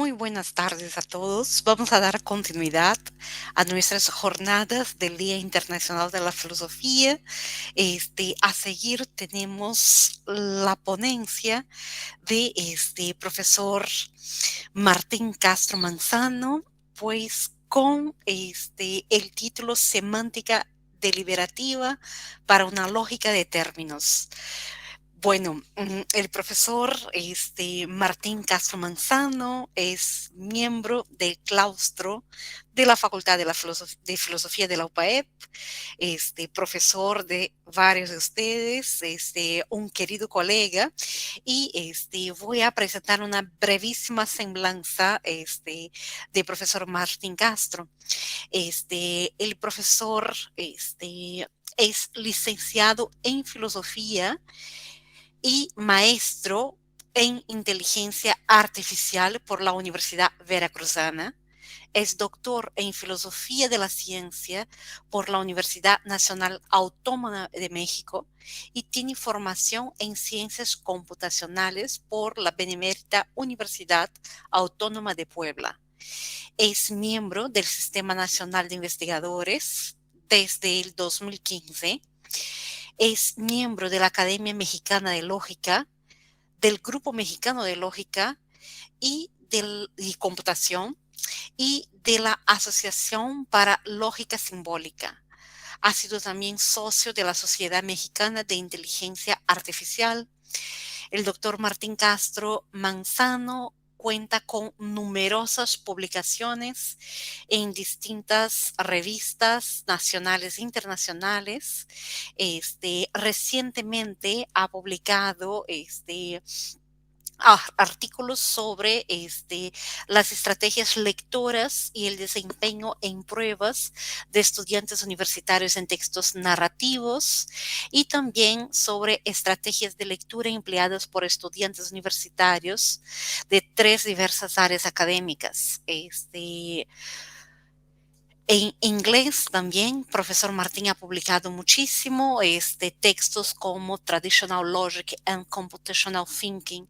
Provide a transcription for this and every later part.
Muy buenas tardes a todos. Vamos a dar continuidad a nuestras jornadas del Día Internacional de la Filosofía. A seguir tenemos la ponencia de este profesor Martín Castro Manzano, pues con el título Semántica deliberativa para una lógica de términos. Bueno, el profesor Martín Castro Manzano es miembro del claustro de la Facultad de, de Filosofía de la UPAEP, profesor de varios de ustedes, un querido colega, y voy a presentar una brevísima semblanza de profesor Martín Castro. El profesor es licenciado en filosofía y maestro en inteligencia artificial por la Universidad Veracruzana. Es doctor en filosofía de la ciencia por la Universidad Nacional Autónoma de México y tiene formación en ciencias computacionales por la Benemérita Universidad Autónoma de Puebla. Es miembro del Sistema Nacional de Investigadores desde el 2015. Es miembro de la Academia Mexicana de Lógica, del Grupo Mexicano de Lógica y Computación y de la Asociación para Lógica Simbólica. Ha sido también socio de la Sociedad Mexicana de Inteligencia Artificial. El doctor Martín Castro Manzano cuenta con numerosas publicaciones en distintas revistas nacionales e internacionales. Recientemente ha publicado artículos sobre las estrategias lectoras y el desempeño en pruebas de estudiantes universitarios en textos narrativos y también sobre estrategias de lectura empleadas por estudiantes universitarios de tres diversas áreas académicas. En inglés también, profesor Martín ha publicado muchísimo textos como Traditional Logic and Computational Thinking.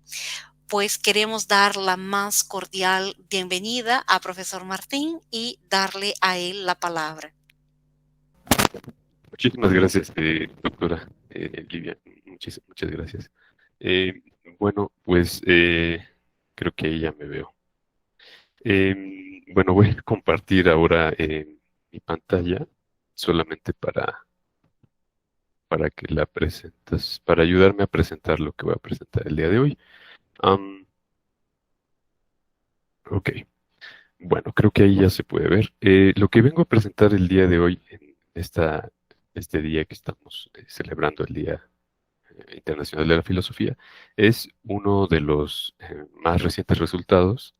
Pues queremos dar la más cordial bienvenida a profesor Martín y darle a él la palabra. Muchísimas gracias, doctora Livia. Muchas gracias. Eh, bueno, pues creo que ahí ya me veo. Bueno, voy a compartir ahora mi pantalla solamente para que la presentes, para ayudarme a presentar lo que voy a presentar el día de hoy. Am, ok, bueno, creo que ahí ya se puede ver. Lo que vengo a presentar el día de hoy, en este día que estamos celebrando el Día Internacional de la Filosofía, es uno de los más recientes resultados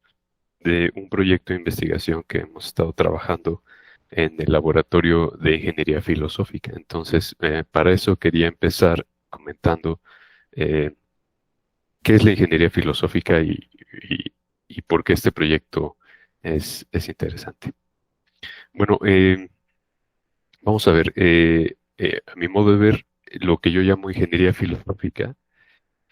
de un proyecto de investigación que hemos estado trabajando en el Laboratorio de Ingeniería Filosófica. Entonces, para eso quería empezar comentando eh, qué es la ingeniería filosófica y por qué este proyecto es interesante. Bueno, vamos a ver, a mi modo de ver, lo que yo llamo ingeniería filosófica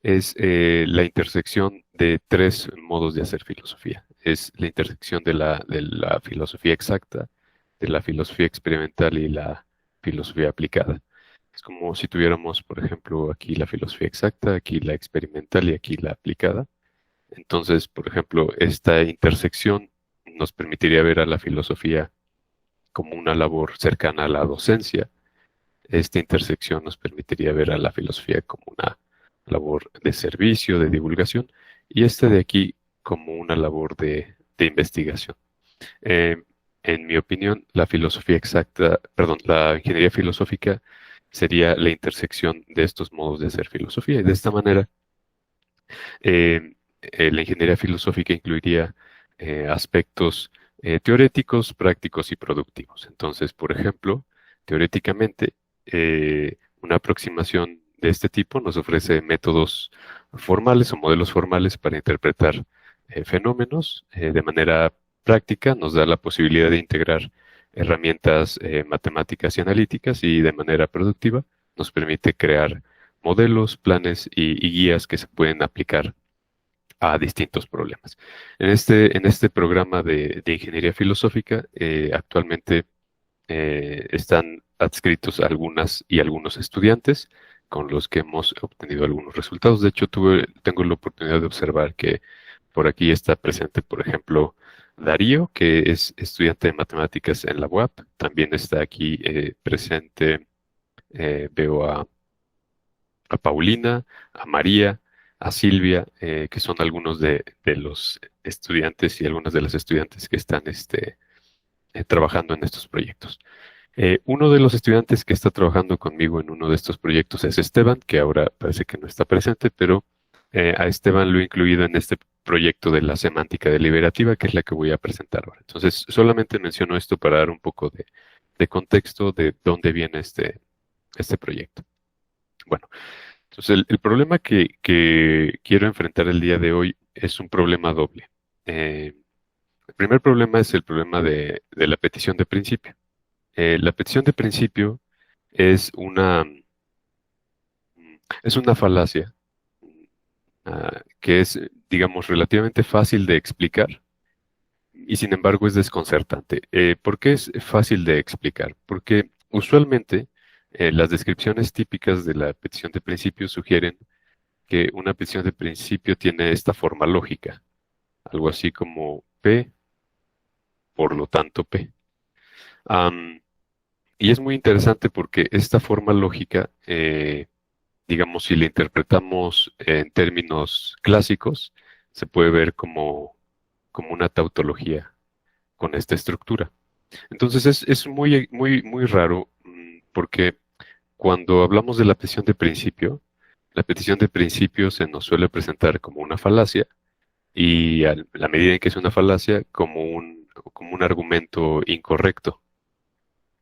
es la intersección de tres modos de hacer filosofía. Es la intersección de la filosofía exacta, de la filosofía experimental y la filosofía aplicada. Es como si tuviéramos, por ejemplo, aquí la filosofía exacta, aquí la experimental y aquí la aplicada. Entonces, por ejemplo, esta intersección nos permitiría ver a la filosofía como una labor cercana a la docencia. Esta intersección nos permitiría ver a la filosofía como una labor de servicio, de divulgación, y esta de aquí como una labor de investigación. Eh, en mi opinión, la filosofía exacta, perdón, la ingeniería filosófica sería la intersección de estos modos de hacer filosofía, y de esta manera, la ingeniería filosófica incluiría aspectos teoréticos, prácticos y productivos. Entonces, por ejemplo, teoréticamente, una aproximación de este tipo nos ofrece métodos formales o modelos formales para interpretar fenómenos. De manera práctica nos da la posibilidad de integrar herramientas matemáticas y analíticas, y de manera productiva nos permite crear modelos, planes y guías que se pueden aplicar a distintos problemas. En este programa de ingeniería filosófica, actualmente están adscritos algunas y algunos estudiantes con los que hemos obtenido algunos resultados. De hecho, tengo la oportunidad de observar que por aquí está presente, por ejemplo, Darío, que es estudiante de matemáticas en la UAP. También está aquí presente, veo a Paulina, a María, a Silvia, que son algunos de los estudiantes y algunas de las estudiantes que están trabajando en estos proyectos. Uno de los estudiantes que está trabajando conmigo en uno de estos proyectos es Esteban, que ahora parece que no está presente, pero a Esteban lo he incluido en este proyecto de la semántica deliberativa, que es la que voy a presentar ahora. Entonces, solamente menciono esto para dar un poco de contexto de dónde viene este proyecto. Bueno, entonces el problema que quiero enfrentar el día de hoy es un problema doble. El primer problema es el problema de la petición de principio. La petición de principio es es una falacia que es, digamos, relativamente fácil de explicar y sin embargo es desconcertante. ¿Por qué es fácil de explicar? Porque usualmente las descripciones típicas de la petición de principio sugieren que una petición de principio tiene esta forma lógica, algo así como P, por lo tanto P. Am, y es muy interesante porque esta forma lógica, digamos, si la interpretamos en términos clásicos, se puede ver como una tautología con esta estructura. Entonces es muy raro porque cuando hablamos de la petición de principio se nos suele presentar como una falacia y a la medida en que es una falacia, como un argumento incorrecto.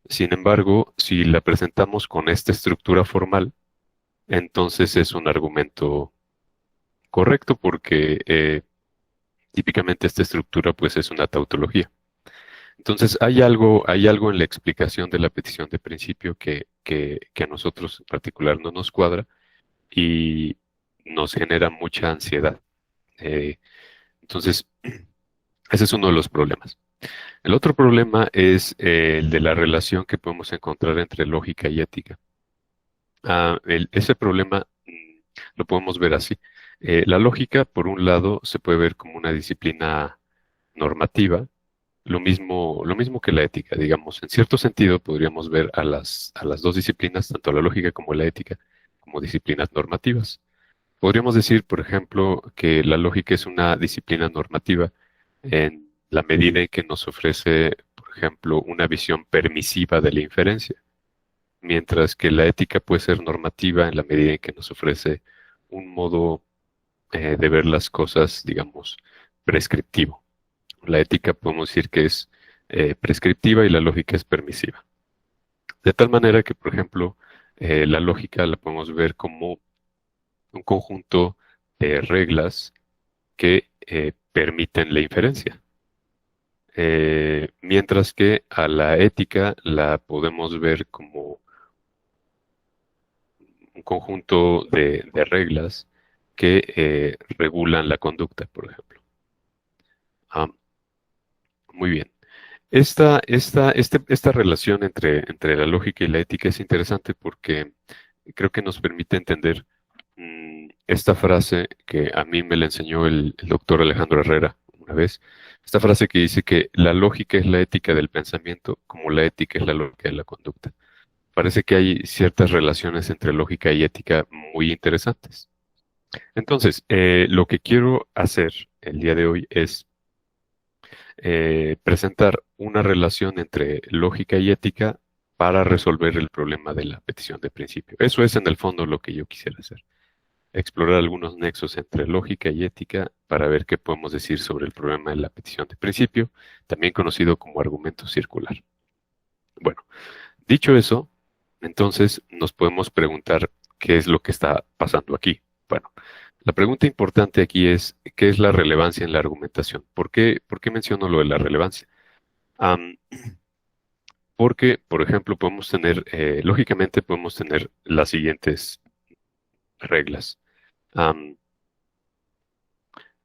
Sin embargo, si la presentamos con esta estructura formal, entonces es un argumento correcto porque típicamente esta estructura pues es una tautología. Entonces hay algo en la explicación de la petición de principio que a nosotros en particular no nos cuadra y nos genera mucha ansiedad. Eh, entonces, ese es uno de los problemas. El otro problema es el de la relación que podemos encontrar entre lógica y ética. Ese problema lo podemos ver así. La lógica, por un lado, se puede ver como una disciplina normativa, lo mismo que la ética, digamos. En cierto sentido, podríamos ver a las dos disciplinas, tanto la lógica como la ética, como disciplinas normativas. Podríamos decir, por ejemplo, que la lógica es una disciplina normativa en la medida en que nos ofrece, por ejemplo, una visión permisiva de la inferencia, mientras que la ética puede ser normativa en la medida en que nos ofrece un modo de ver las cosas, digamos, prescriptivo. La ética podemos decir que es prescriptiva y la lógica es permisiva. De tal manera que, por ejemplo, la lógica la podemos ver como un conjunto de reglas que permiten la inferencia. Mientras que a la ética la podemos ver como un conjunto de reglas que regulan la conducta, por ejemplo. Ah, muy bien. Esta relación entre la lógica y la ética es interesante porque creo que nos permite entender esta frase que a mí me la enseñó el doctor Alejandro Herrera una vez. Esta frase que dice que la lógica es la ética del pensamiento, como la ética es la lógica de la conducta. Parece que hay ciertas relaciones entre lógica y ética muy interesantes. Entonces, lo que quiero hacer el día de hoy es presentar una relación entre lógica y ética para resolver el problema de la petición de principio. Eso es en el fondo lo que yo quisiera hacer. Explorar algunos nexos entre lógica y ética para ver qué podemos decir sobre el problema de la petición de principio, también conocido como argumento circular. Bueno, dicho eso, entonces nos podemos preguntar qué es lo que está pasando aquí. Bueno, la pregunta importante aquí es, ¿qué es la relevancia en la argumentación? Por qué menciono lo de la relevancia? Am, Porque, por ejemplo, podemos tener, lógicamente podemos tener las siguientes reglas. Am,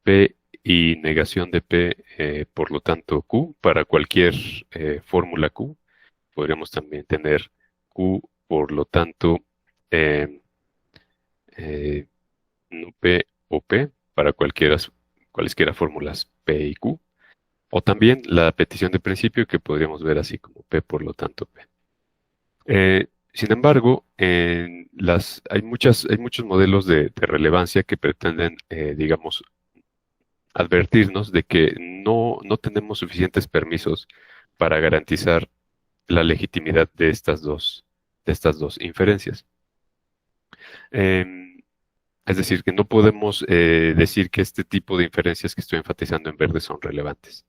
P y negación de P, por lo tanto Q, para cualquier fórmula Q. Podríamos también tener Q, por lo tanto, eh, eh, no P o P, para cualesquiera fórmulas P y Q. O también la petición de principio que podríamos ver así como P, por lo tanto P. Sin embargo, hay muchos modelos de relevancia que pretenden, digamos, advertirnos de que no tenemos suficientes permisos para garantizar la legitimidad de estas dos inferencias. Em, es decir, que no podemos decir que este tipo de inferencias que estoy enfatizando en verde son relevantes.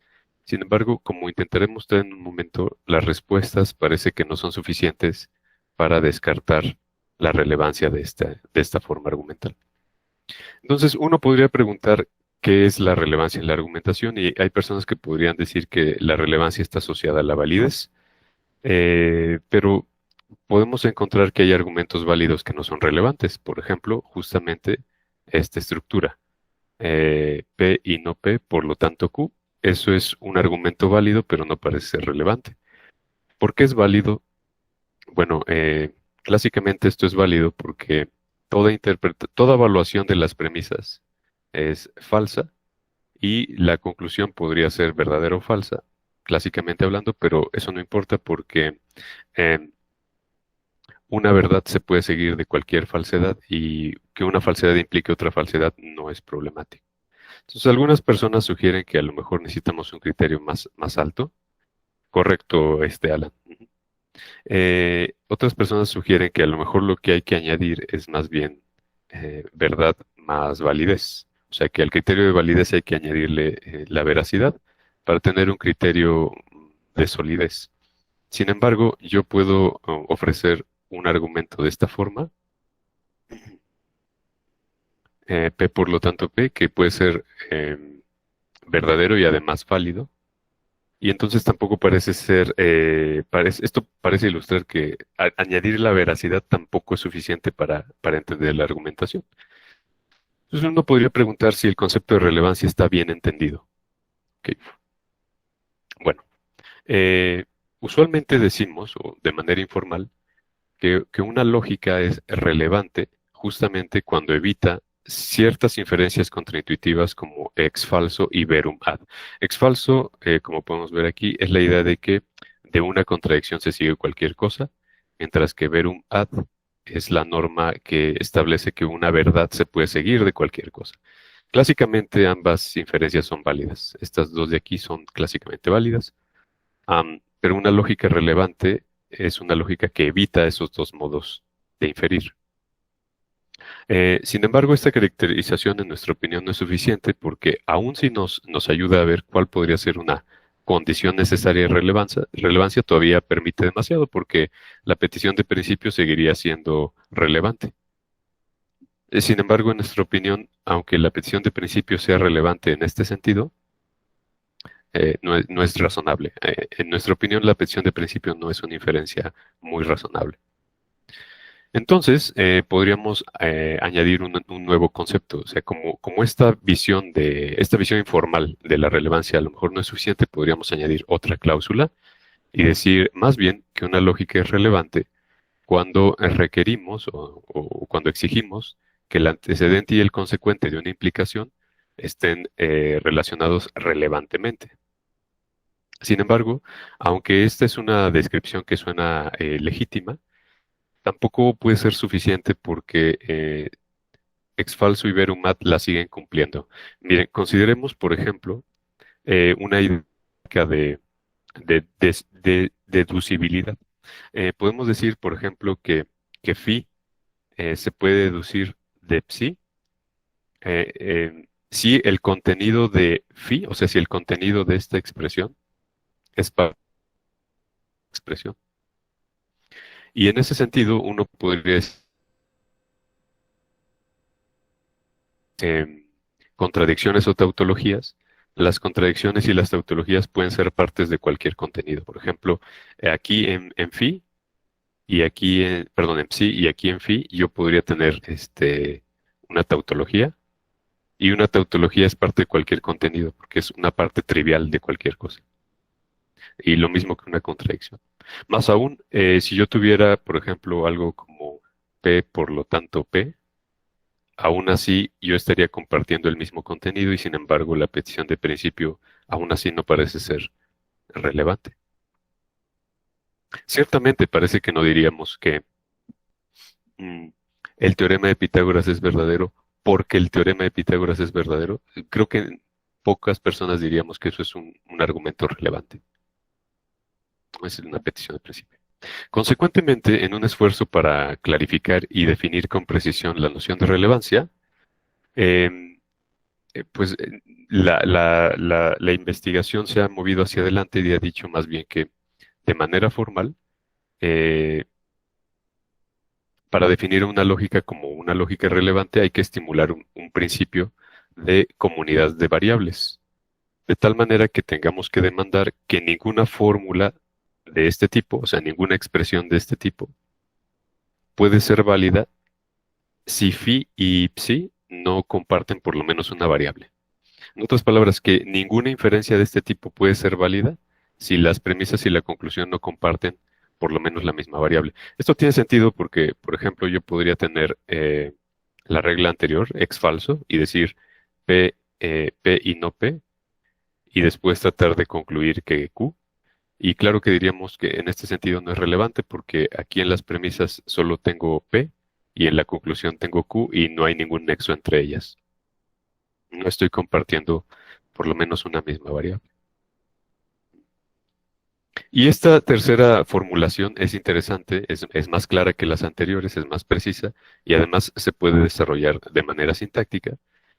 Sin embargo, como intentaré mostrar en un momento, las respuestas parece que no son suficientes para descartar la relevancia de esta forma argumental. Entonces, uno podría preguntar qué es la relevancia en la argumentación y hay personas que podrían decir que la relevancia está asociada a la validez, pero podemos encontrar que hay argumentos válidos que no son relevantes. Por ejemplo, justamente esta estructura, P y no P, por lo tanto Q. Eso es un argumento válido, pero no parece ser relevante. ¿Por qué es válido? Bueno, clásicamente esto es válido porque toda evaluación de las premisas es falsa y la conclusión podría ser verdadera o falsa, clásicamente hablando, pero eso no importa porque em, una verdad se puede seguir de cualquier falsedad y que una falsedad implique otra falsedad no es problemático. Entonces, algunas personas sugieren que a lo mejor necesitamos un criterio más alto. Correcto, Alan. Ujú. Otras personas sugieren que a lo mejor lo que hay que añadir es más bien verdad más validez. O sea, que al criterio de validez hay que añadirle la veracidad para tener un criterio de solidez. Sin embargo, yo puedo ofrecer un argumento de esta forma, P por lo tanto P, que puede ser verdadero y además válido. Y entonces tampoco parece ser, esto parece ilustrar que añadir la veracidad tampoco es suficiente para entender la argumentación. Entonces uno podría preguntar si el concepto de relevancia está bien entendido. Ok. Bueno, eh, usualmente decimos, o de manera informal, que una lógica es relevante justamente cuando evita ciertas inferencias contraintuitivas como ex falso y verum ad. Ex falso, como podemos ver aquí, es la idea de que de una contradicción se sigue cualquier cosa, mientras que verum ad es la norma que establece que una verdad se puede seguir de cualquier cosa. Clásicamente ambas inferencias son válidas. Estas dos de aquí son clásicamente válidas. Pero una lógica relevante es una lógica que evita esos dos modos de inferir. Sin embargo, esta caracterización, en nuestra opinión, no es suficiente porque aun si nos ayuda a ver cuál podría ser una condición necesaria de relevancia todavía permite demasiado porque la petición de principio seguiría siendo relevante. Sin embargo, en nuestra opinión, aunque la petición de principio sea relevante en este sentido, no es razonable. En nuestra opinión, la petición de principio no es una inferencia muy razonable. Entonces, podríamos añadir un nuevo concepto. O sea, como esta visión informal de la relevancia a lo mejor no es suficiente, podríamos añadir otra cláusula y decir más bien que una lógica es relevante cuando requerimos o cuando exigimos que el antecedente y el consecuente de una implicación estén relacionados relevantemente. Sin embargo, aunque esta es una descripción que suena legítima, tampoco puede ser suficiente porque Exfalso y Verumat la siguen cumpliendo. Miren, consideremos, por ejemplo, una idea de deducibilidad. Podemos decir, por ejemplo, que phi se puede deducir de psi si el contenido de phi, o sea, si el contenido de esta expresión es para la expresión. Y en ese sentido, uno podría decir contradicciones o tautologías. Las contradicciones y las tautologías pueden ser partes de cualquier contenido. Por ejemplo, aquí en phi y aquí perdón, en psi y aquí en phi, yo podría tener una tautología Y una tautología es parte de cualquier contenido, porque es una parte trivial de cualquier cosa. Y lo mismo que una contradicción. Más aún, si yo tuviera, por ejemplo, algo como P, por lo tanto P, aún así yo estaría compartiendo el mismo contenido y sin embargo la petición de principio aún así no parece ser relevante. Ciertamente parece que no diríamos que mm, el teorema de Pitágoras es verdadero porque el teorema de Pitágoras es verdadero. Creo que pocas personas diríamos que eso es un argumento relevante. Es una petición de principio. Consecuentemente, en un esfuerzo para clarificar y definir con precisión la noción de relevancia, em, pues la investigación se ha movido hacia adelante y ha dicho más bien que de manera formal, eh, para definir una lógica como una lógica relevante hay que estimular un principio de comunidad de variables, de tal manera que tengamos que demandar que ninguna fórmula de este tipo, o sea, ninguna expresión de este tipo, puede ser válida si phi y psi no comparten por lo menos una variable. En otras palabras, que ninguna inferencia de este tipo puede ser válida si las premisas y la conclusión no comparten por lo menos la misma variable. Esto tiene sentido porque, por ejemplo, yo podría tener la regla anterior, x falso, y decir P y no P, y después tratar de concluir que Q. Y claro que diríamos que en este sentido no es relevante porque aquí en las premisas solo tengo P y en la conclusión tengo Q y no hay ningún nexo entre ellas. No estoy compartiendo por lo menos una misma variable. Y esta tercera formulación es interesante, es más clara que las anteriores, es más precisa y además se puede desarrollar de manera sintáctica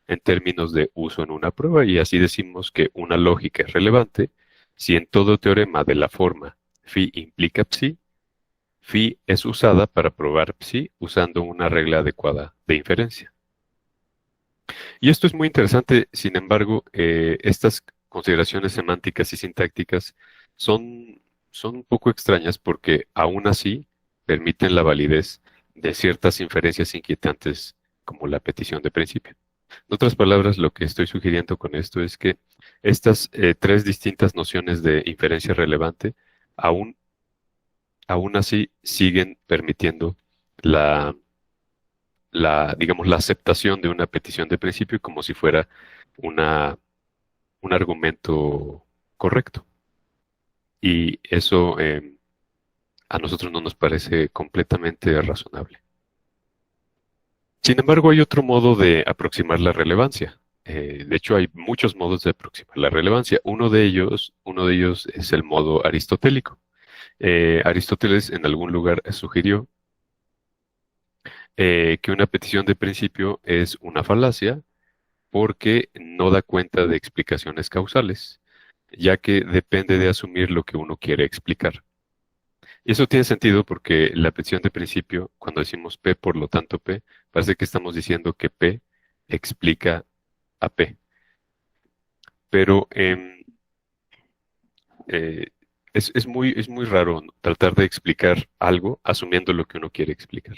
en términos de uso en una prueba y así decimos que una lógica es relevante si en todo teorema de la forma phi implica psi, phi es usada para probar psi usando una regla adecuada de inferencia. Y esto es muy interesante, sin embargo, estas consideraciones semánticas y sintácticas son un poco extrañas porque aún así permiten la validez de ciertas inferencias inquietantes como la petición de principio. En otras palabras, lo que estoy sugiriendo con esto es que estas tres distintas nociones de inferencia relevante aún, aún así siguen permitiendo la digamos, la aceptación de una petición de principio como si fuera una, un argumento correcto. Y eso a nosotros no nos parece completamente razonable. Sin embargo, hay otro modo de aproximar la relevancia. De hecho, hay muchos modos de aproximar la relevancia. Uno de ellos es el modo aristotélico. Aristóteles en algún lugar sugirió que una petición de principio es una falacia porque no da cuenta de explicaciones causales, ya que depende de asumir lo que uno quiere explicar. Y eso tiene sentido porque la petición de principio, cuando decimos P, por lo tanto P, parece que estamos diciendo que P explica a P. Pero eh, es muy raro tratar de explicar algo asumiendo lo que uno quiere explicar.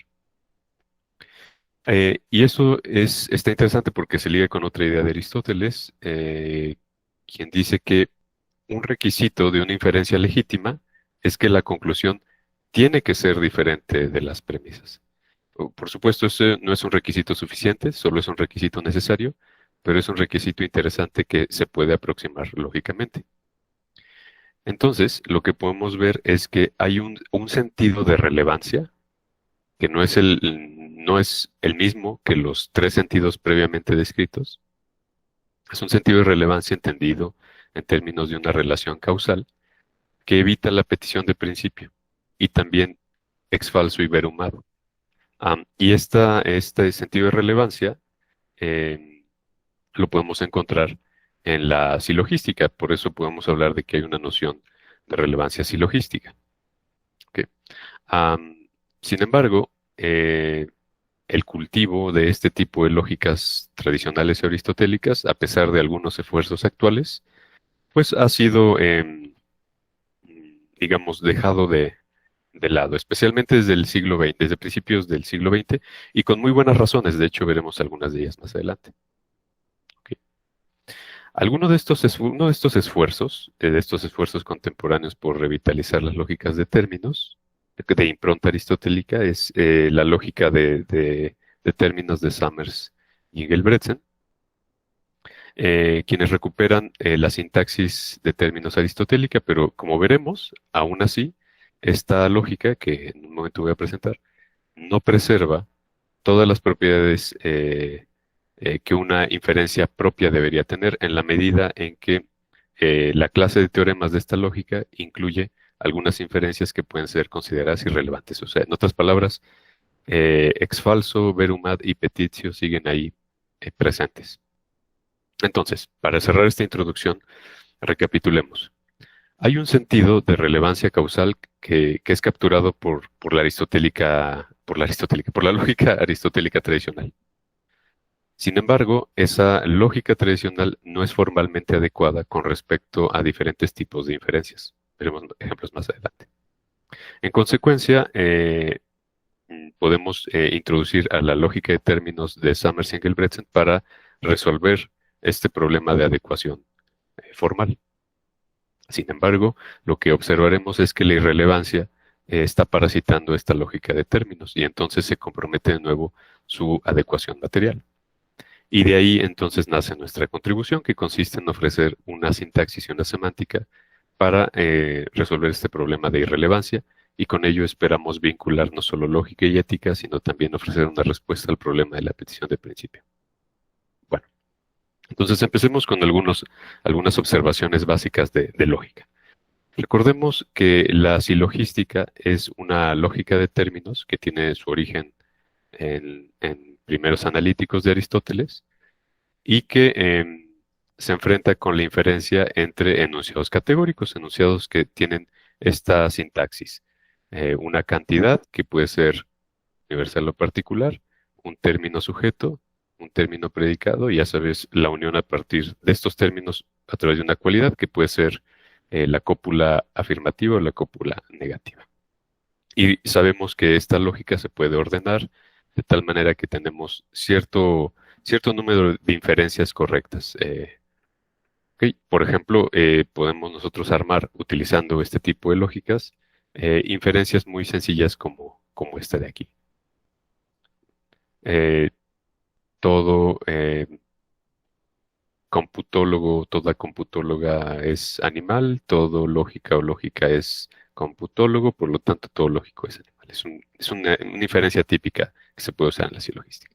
Y eso está interesante porque se liga con otra idea de Aristóteles, quien dice que un requisito de una inferencia legítima es que la conclusión tiene que ser diferente de las premisas. Por supuesto, ese no es un requisito suficiente, solo es un requisito necesario, pero es un requisito interesante que se puede aproximar lógicamente. Entonces, lo que podemos ver es que hay un sentido de relevancia que no es el mismo que los tres sentidos previamente descritos. Es un sentido de relevancia entendido en términos de una relación causal que evita la petición de principio y también ex falso y verumado. Y este sentido de relevancia lo podemos encontrar en la silogística, por eso podemos hablar de que hay una noción de relevancia silogística. ¿Ok? Sin embargo, el cultivo de este tipo de lógicas tradicionales y aristotélicas, a pesar de algunos esfuerzos actuales, pues ha sido, digamos, dejado de lado, especialmente desde el siglo XX, desde principios del siglo XX, y con muy buenas razones. De hecho, veremos algunas de ellas más adelante. Uno de estos esfuerzos contemporáneos por revitalizar las lógicas de términos de impronta aristotélica es la lógica de términos de Summers y Engelbrechtsen, quienes recuperan la sintaxis de términos aristotélica, pero como veremos, aún así, esta lógica que en un momento voy a presentar no preserva todas las propiedades que una inferencia propia debería tener en la medida en que la clase de teoremas de esta lógica incluye algunas inferencias que pueden ser consideradas irrelevantes. O sea, en otras palabras, ex falso, verum ad y petitio siguen ahí presentes. Entonces, para cerrar esta introducción, recapitulemos. Hay un sentido de relevancia causal que es capturado por la lógica aristotélica tradicional. Sin embargo, esa lógica tradicional no es formalmente adecuada con respecto a diferentes tipos de inferencias. Veremos ejemplos más adelante. En consecuencia, podemos introducir a la lógica de términos de Summers y Engelbrechtsen para resolver este problema de adecuación formal. Sin embargo, lo que observaremos es que la irrelevancia está parasitando esta lógica de términos y entonces se compromete de nuevo su adecuación material. Y de ahí entonces nace nuestra contribución, que consiste en ofrecer una sintaxis y una semántica para resolver este problema de irrelevancia, y con ello esperamos vincular no solo lógica y ética, sino también ofrecer una respuesta al problema de la petición de principio. Bueno, entonces empecemos con algunas observaciones básicas de lógica. Recordemos que la silogística es una lógica de términos que tiene su origen en primeros analíticos de Aristóteles y que se enfrenta con la inferencia entre enunciados categóricos, enunciados que tienen esta sintaxis. Una cantidad que puede ser universal o particular, un término sujeto, un término predicado y a su vez la unión a partir de estos términos a través de una cualidad que puede ser la cópula afirmativa o la cópula negativa. Y sabemos que esta lógica se puede ordenar de tal manera que tenemos cierto número de inferencias correctas. Ok, por ejemplo, podemos nosotros armar, utilizando este tipo de lógicas, inferencias muy sencillas como esta de aquí. Eh, todo computólogo, toda computóloga es animal, todo lógica o lógica es computólogo, por lo tanto todo lógico es animal. Es una inferencia típica que se puede usar en la silogística.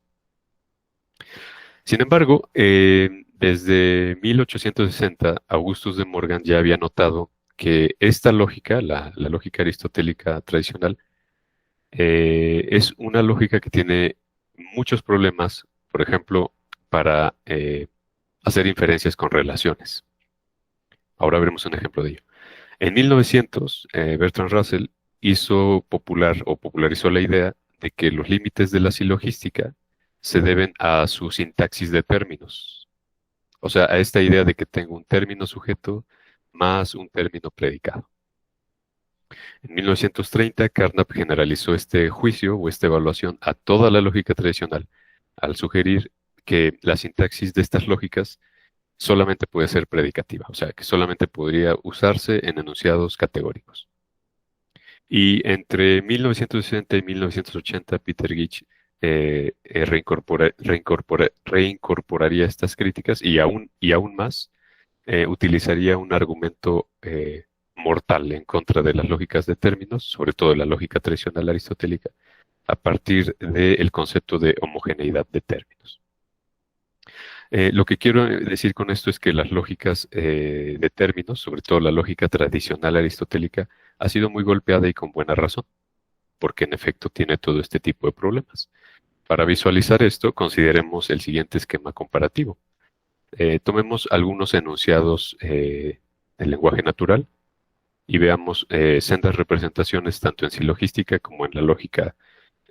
Sin embargo, desde 1860, Augustus de Morgan ya había notado que esta lógica, la lógica aristotélica tradicional, es una lógica que tiene muchos problemas, por ejemplo, para hacer inferencias con relaciones. Ahora veremos un ejemplo de ello. En 1900, Bertrand Russell hizo popular o popularizó la idea de que los límites de la silogística se deben a su sintaxis de términos. O sea, a esta idea de que tengo un término sujeto más un término predicado. En 1930, Carnap generalizó este juicio o esta evaluación a toda la lógica tradicional, al sugerir que la sintaxis de estas lógicas solamente puede ser predicativa, o sea, que solamente podría usarse en enunciados categóricos. Y entre 1960 y 1980, Peter Gitch reincorporaría estas críticas y aún más utilizaría un argumento mortal en contra de las lógicas de términos, sobre todo de la lógica tradicional aristotélica, a partir del concepto de homogeneidad de términos. Lo que quiero decir con esto es que las lógicas de términos, sobre todo la lógica tradicional aristotélica, ha sido muy golpeada y con buena razón, porque en efecto tiene todo este tipo de problemas. Para visualizar esto, consideremos el siguiente esquema comparativo. Tomemos algunos enunciados del lenguaje natural y veamos sendas representaciones tanto en silogística como en la lógica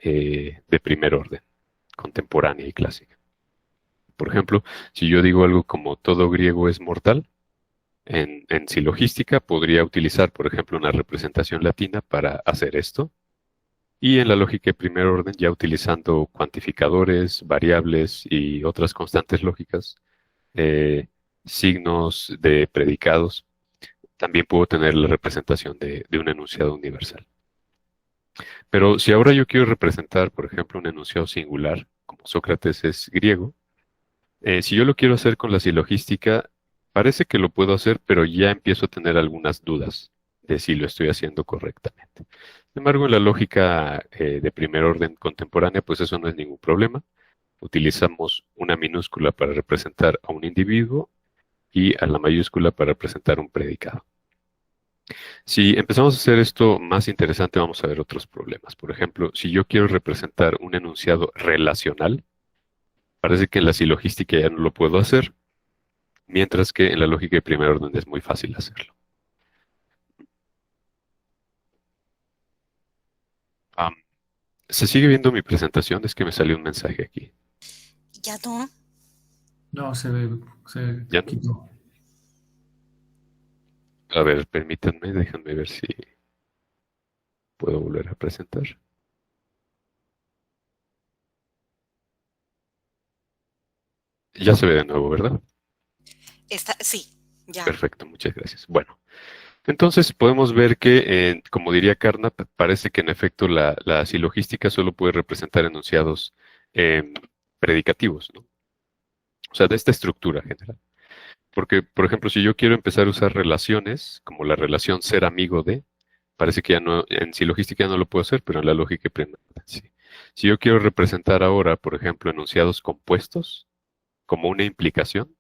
de primer orden, contemporánea y clásica. Por ejemplo, si yo digo algo como todo griego es mortal, en silogística podría utilizar, por ejemplo, una representación latina para hacer esto. Y en la lógica de primer orden, ya utilizando cuantificadores, variables y otras constantes lógicas, signos de predicados. También puedo tener la representación de un enunciado universal. Pero si ahora yo quiero representar, por ejemplo, un enunciado singular, como Sócrates es griego, si yo lo quiero hacer con la silogística, parece que lo puedo hacer, pero ya empiezo a tener algunas dudas de si lo estoy haciendo correctamente. Sin embargo, en la lógica de primer orden contemporánea, pues eso no es ningún problema. Utilizamos una minúscula para representar a un individuo y a la mayúscula para representar un predicado. Si empezamos a hacer esto más interesante, vamos a ver otros problemas. Por ejemplo, si yo quiero representar un enunciado relacional, parece que en la silogística ya no lo puedo hacer, mientras que en la lógica de primer orden es muy fácil hacerlo. Am, ¿Se sigue viendo mi presentación? Es que me salió un mensaje aquí. Ya no. No, se ¿Ya no? quitó. A ver, permítanme, déjenme ver si puedo volver a presentar. Ya se ve de nuevo, ¿verdad? Sí, ya. Perfecto, muchas gracias. Bueno, entonces podemos ver que, como diría Carnap, parece que en efecto la silogística solo puede representar enunciados em, predicativos, ¿no? O sea, de esta estructura general. Porque, por ejemplo, si yo quiero empezar a usar relaciones, como la relación ser amigo de, parece que ya no, en silogística ya no lo puedo hacer, pero en la lógica primera sí. Si yo quiero representar ahora, por ejemplo, enunciados compuestos, como una implicación,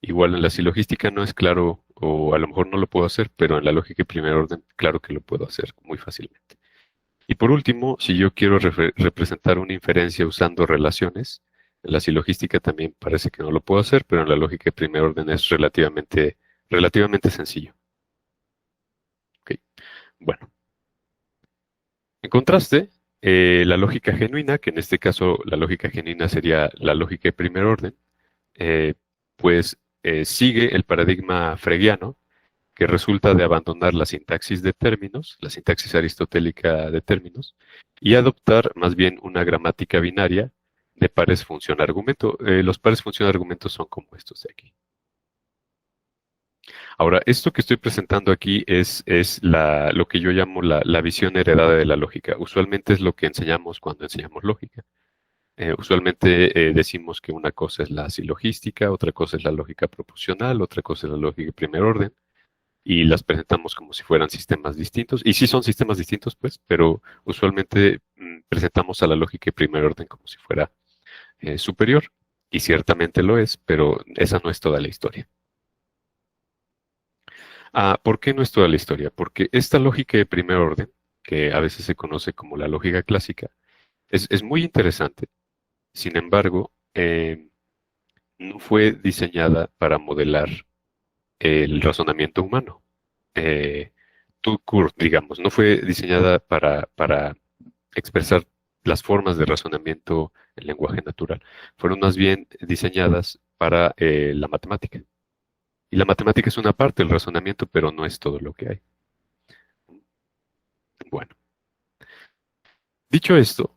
igual en la silogística no es claro, o a lo mejor no lo puedo hacer, pero en la lógica de primer orden, claro que lo puedo hacer muy fácilmente. Y por último, si yo quiero representar una inferencia usando relaciones, en la silogística también parece que no lo puedo hacer, pero en la lógica de primer orden es relativamente sencillo. Ok. Bueno, en contraste, la lógica genuina, que en este caso la lógica genuina sería la lógica de primer orden, eh, pues sigue el paradigma fregiano, que resulta de abandonar la sintaxis de términos, la sintaxis aristotélica de términos, y adoptar más bien una gramática binaria de pares función-argumento. Los pares función-argumento son como estos de aquí. Ahora, esto que estoy presentando aquí es lo que yo llamo la visión heredada de la lógica. Usualmente es lo que enseñamos cuando enseñamos lógica. Usualmente decimos que una cosa es la silogística, otra cosa es la lógica proposicional, otra cosa es la lógica de primer orden, y las presentamos como si fueran sistemas distintos. Y sí son sistemas distintos, pues, pero usualmente presentamos a la lógica de primer orden como si fuera superior. Y ciertamente lo es, pero esa no es toda la historia. ¿Por qué no es toda la historia? Porque esta lógica de primer orden, que a veces se conoce como la lógica clásica, es muy interesante. Sin embargo, no fue diseñada para modelar el razonamiento humano. Eh, Kurt, digamos, no fue diseñada para expresar las formas de razonamiento en lenguaje natural. Fueron más bien diseñadas para la matemática. Y la matemática es una parte del razonamiento, pero no es todo lo que hay. Bueno, dicho esto,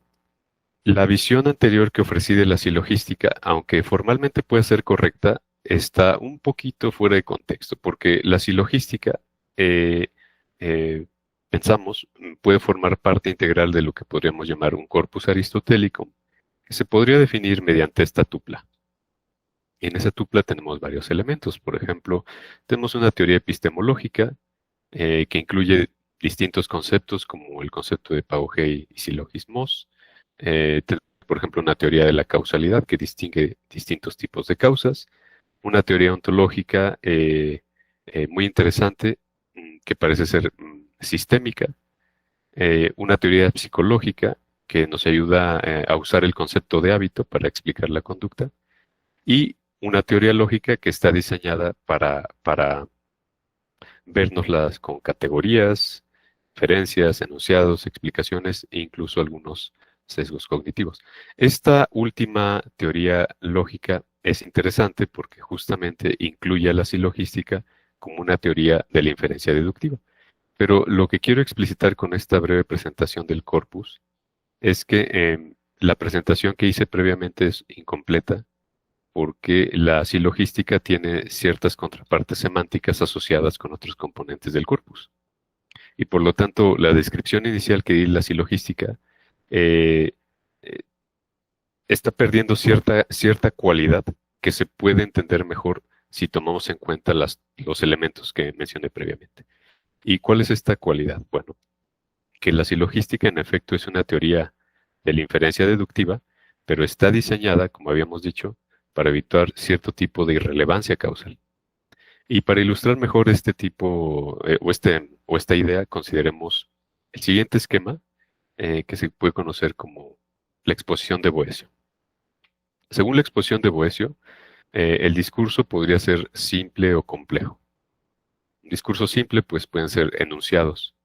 la visión anterior que ofrecí de la silogística, aunque formalmente puede ser correcta, está un poquito fuera de contexto, porque la silogística, eh, eh, pensamos, puede formar parte integral de lo que podríamos llamar un corpus aristotélico, que se podría definir mediante esta tupla. Y en esa tupla tenemos varios elementos. Por ejemplo, tenemos una teoría epistemológica que incluye distintos conceptos como el concepto de pauge y silogismos. Por ejemplo, una teoría de la causalidad que distingue distintos tipos de causas. Una teoría ontológica muy interesante que parece ser sistémica. Una teoría psicológica que nos ayuda a usar el concepto de hábito para explicar la conducta. Y una teoría lógica que está diseñada para vernoslas con categorías, referencias, enunciados, explicaciones e incluso algunos sesgos cognitivos. Esta última teoría lógica es interesante porque justamente incluye a la silogística como una teoría de la inferencia deductiva. Pero lo que quiero explicitar con esta breve presentación del corpus es que la presentación que hice previamente es incompleta porque la silogística tiene ciertas contrapartes semánticas asociadas con otros componentes del corpus. Y por lo tanto, la descripción inicial que di la silogística eh, eh, está perdiendo cierta cualidad que se puede entender mejor si tomamos en cuenta los elementos que mencioné previamente. ¿Y cuál es esta cualidad? Bueno, que la silogística en efecto es una teoría de la inferencia deductiva, pero está diseñada, como habíamos dicho, para evitar cierto tipo de irrelevancia causal. Y para ilustrar mejor este tipo o esta idea, consideremos el siguiente esquema que se puede conocer como la exposición de Boecio. Según la exposición de Boecio, el discurso podría ser simple o complejo. Un discurso simple, pues pueden ser enunciados.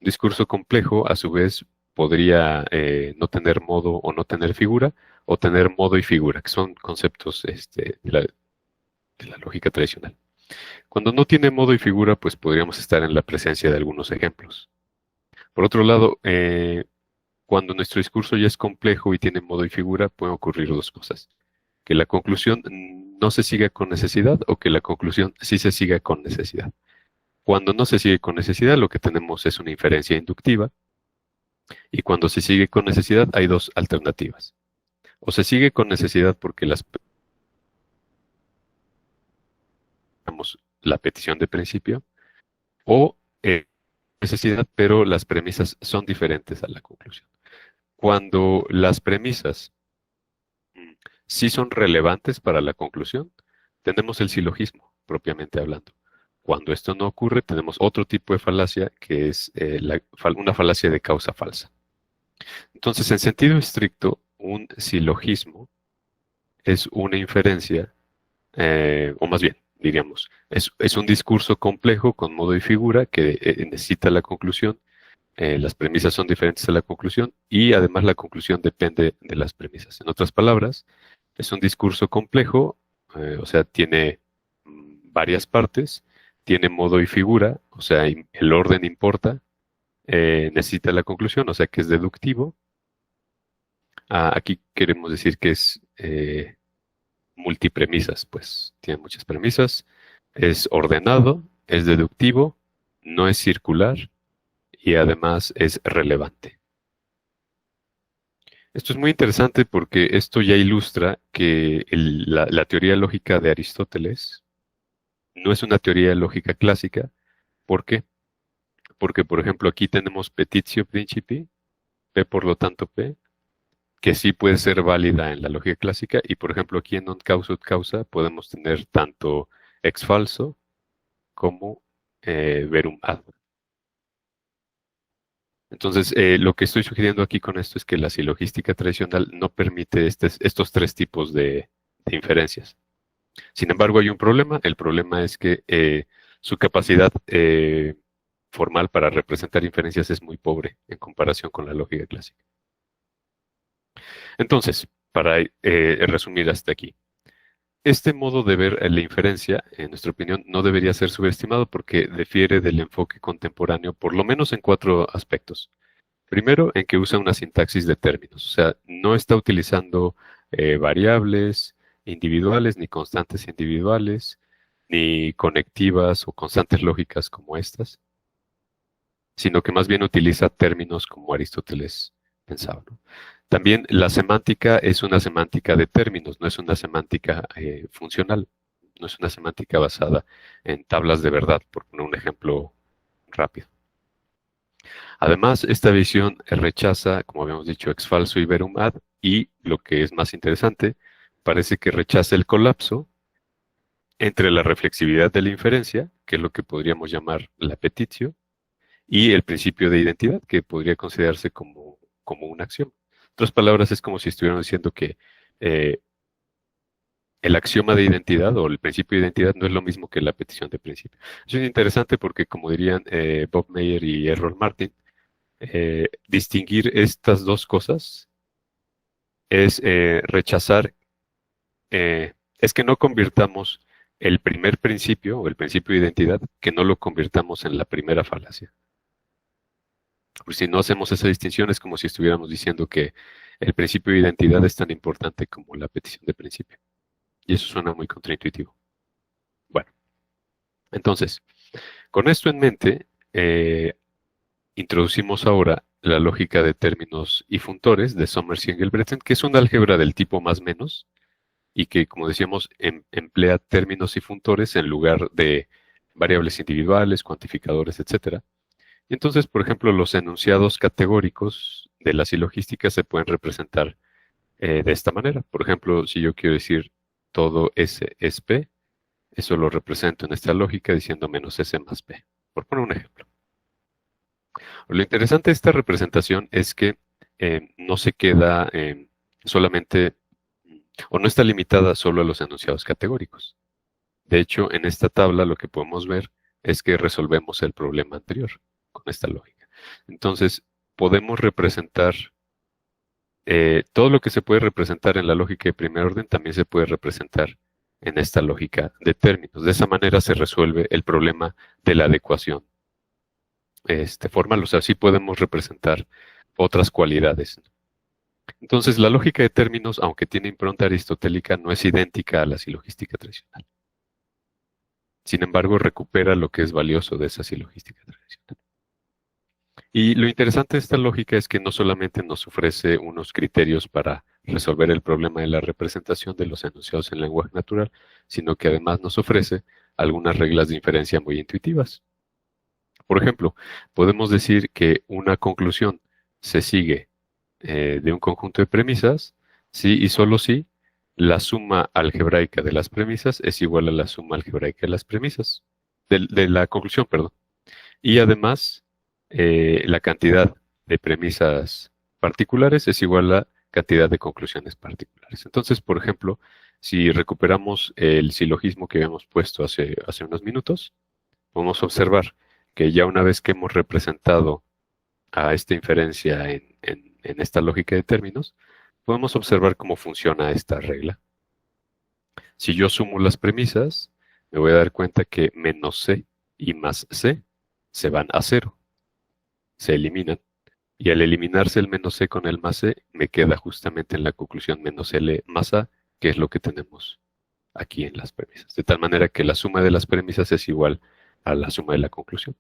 Un discurso complejo, a su vez, podría no tener modo o no tener figura, o tener modo y figura, que son conceptos de la lógica tradicional. Cuando no tiene modo y figura, pues podríamos estar en la presencia de algunos ejemplos. Por otro lado, cuando nuestro discurso ya es complejo y tiene modo y figura, pueden ocurrir dos cosas. Que la conclusión no se siga con necesidad o que la conclusión sí se siga con necesidad. Cuando no se sigue con necesidad, lo que tenemos es una inferencia inductiva. Y cuando se sigue con necesidad, hay dos alternativas. O se sigue con necesidad porque la petición de principio, o necesidad, pero las premisas son diferentes a la conclusión. Cuando las premisas sí son relevantes para la conclusión, tenemos el silogismo, propiamente hablando. Cuando esto no ocurre, tenemos otro tipo de falacia, que es una falacia de causa falsa. Entonces, en sentido estricto, un silogismo es una inferencia, o más bien, diríamos, es un discurso complejo con modo y figura que necesita la conclusión. Las premisas son diferentes a la conclusión y además la conclusión depende de las premisas. En otras palabras, es un discurso complejo, o sea, tiene varias partes, tiene modo y figura, o sea, el orden importa, necesita la conclusión, o sea, que es deductivo. Aquí queremos decir que es multipremisas, pues tiene muchas premisas, es ordenado, es deductivo, no es circular y además es relevante. Esto es muy interesante porque esto ya ilustra que la teoría lógica de Aristóteles no es una teoría lógica clásica. ¿Por qué? Porque, por ejemplo, aquí tenemos petitio principii, P por lo tanto P, que sí puede ser válida en la lógica clásica, y por ejemplo aquí en non causa ut causa podemos tener tanto ex falso como verum ad. Entonces, lo que estoy sugiriendo aquí con esto es que la silogística tradicional no permite estos tres tipos de inferencias. Sin embargo, hay un problema. El problema es que su capacidad formal para representar inferencias es muy pobre en comparación con la lógica clásica. Entonces, para resumir hasta aquí, este modo de ver la inferencia, en nuestra opinión, no debería ser subestimado porque difiere del enfoque contemporáneo, por lo menos en 4 aspectos. Primero, en que usa una sintaxis de términos, o sea, no está utilizando variables individuales, ni constantes individuales, ni conectivas o constantes lógicas como estas, sino que más bien utiliza términos como Aristóteles pensaba, ¿no? También la semántica es una semántica de términos, no es una semántica funcional, no es una semántica basada en tablas de verdad, por poner un ejemplo rápido. Además, esta visión rechaza, como habíamos dicho, ex falso y verum ad, y lo que es más interesante, parece que rechaza el colapso entre la reflexividad de la inferencia, que es lo que podríamos llamar la petitio, y el principio de identidad, que podría considerarse como un axioma. En otras palabras, es como si estuviéramos diciendo que el axioma de identidad o el principio de identidad no es lo mismo que la petición de principio. Eso es interesante porque, como dirían Bob Meyer y Errol Martin, distinguir estas dos cosas es rechazar, es que no convirtamos el primer principio o el principio de identidad, que no lo convirtamos en la primera falacia. Porque si no hacemos esa distinción es como si estuviéramos diciendo que el principio de identidad es tan importante como la petición de principio. Y eso suena muy contraintuitivo. Bueno, entonces, con esto en mente, introducimos ahora la lógica de términos y funtores de Sommers y Engelbrechtsen, que es un álgebra del tipo más menos y que, como decíamos, emplea términos y funtores en lugar de variables individuales, cuantificadores, etcétera. Y entonces, por ejemplo, los enunciados categóricos de la silogística se pueden representar de esta manera. Por ejemplo, si yo quiero decir todo S es P, eso lo represento en esta lógica diciendo menos S más P, por poner un ejemplo. Lo interesante de esta representación es que no se queda solamente, o no está limitada solo a los enunciados categóricos. De hecho, en esta tabla lo que podemos ver es que resolvemos el problema anterior con esta lógica. Entonces, podemos representar todo lo que se puede representar en la lógica de primer orden también se puede representar en esta lógica de términos. De esa manera se resuelve el problema de la adecuación formal, o sea, sí podemos representar otras cualidades. Entonces, la lógica de términos, aunque tiene impronta aristotélica, no es idéntica a la silogística tradicional. Sin embargo, recupera lo que es valioso de esa silogística tradicional. Y lo interesante de esta lógica es que no solamente nos ofrece unos criterios para resolver el problema de la representación de los enunciados en lenguaje natural, sino que además nos ofrece algunas reglas de inferencia muy intuitivas. Por ejemplo, podemos decir que una conclusión se sigue de un conjunto de premisas si y solo si la suma algebraica de las premisas es igual a la suma algebraica de las premisas, de la conclusión, perdón. Y además, la cantidad de premisas particulares es igual a la cantidad de conclusiones particulares. Entonces, por ejemplo, si recuperamos el silogismo que habíamos puesto hace unos minutos, podemos observar que ya una vez que hemos representado a esta inferencia en esta lógica de términos, podemos observar cómo funciona esta regla. Si yo sumo las premisas, me voy a dar cuenta que menos C y más C se van a cero, se eliminan. Y al eliminarse el menos C con el más C, me queda justamente en la conclusión menos L más A, que es lo que tenemos aquí en las premisas. De tal manera que la suma de las premisas es igual a la suma de la conclusión.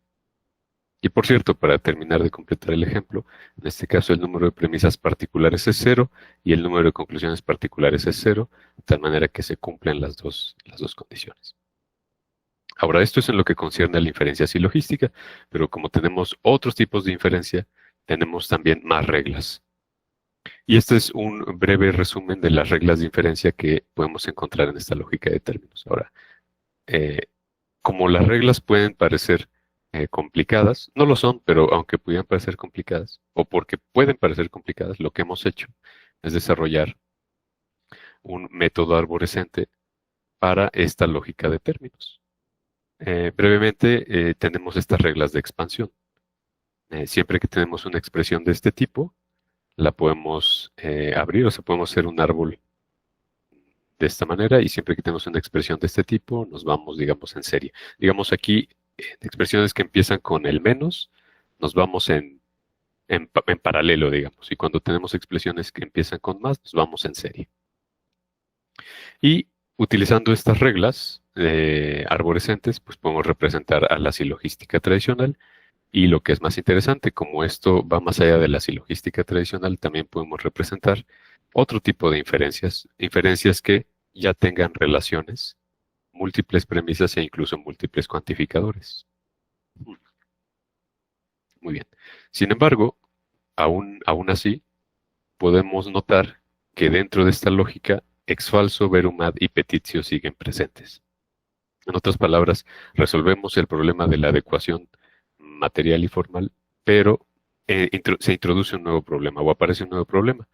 Y por cierto, para terminar de completar el ejemplo, en este caso el número de premisas particulares es 0 y el número de conclusiones particulares es 0, de tal manera que se cumplen las dos condiciones. Ahora, esto es en lo que concierne a la inferencia silogística, pero como tenemos otros tipos de inferencia, tenemos también más reglas. Y este es un breve resumen de las reglas de inferencia que podemos encontrar en esta lógica de términos. Ahora, como las reglas pueden parecer complicadas, no lo son, pero aunque pudieran parecer complicadas, o porque pueden parecer complicadas, lo que hemos hecho es desarrollar un método arborescente para esta lógica de términos. Brevemente, tenemos estas reglas de expansión. Siempre que tenemos una expresión de este tipo, la podemos abrir, o sea, podemos hacer un árbol de esta manera, y siempre que tenemos una expresión de este tipo, nos vamos, digamos, en serie. Digamos aquí, expresiones que empiezan con el menos, nos vamos en paralelo, digamos, y cuando tenemos expresiones que empiezan con más, nos vamos en serie. Y utilizando estas reglas arborescentes, pues podemos representar a la silogística tradicional. Y lo que es más interesante, como esto va más allá de la silogística tradicional, también podemos representar otro tipo de inferencias, inferencias que ya tengan relaciones, múltiples premisas e incluso múltiples cuantificadores. Muy bien. Sin embargo, aún así, podemos notar que dentro de esta lógica, ex-falso, verumad y petitio siguen presentes. En otras palabras, resolvemos el problema de la adecuación material y formal, pero se introduce un nuevo problema o aparece un nuevo problema.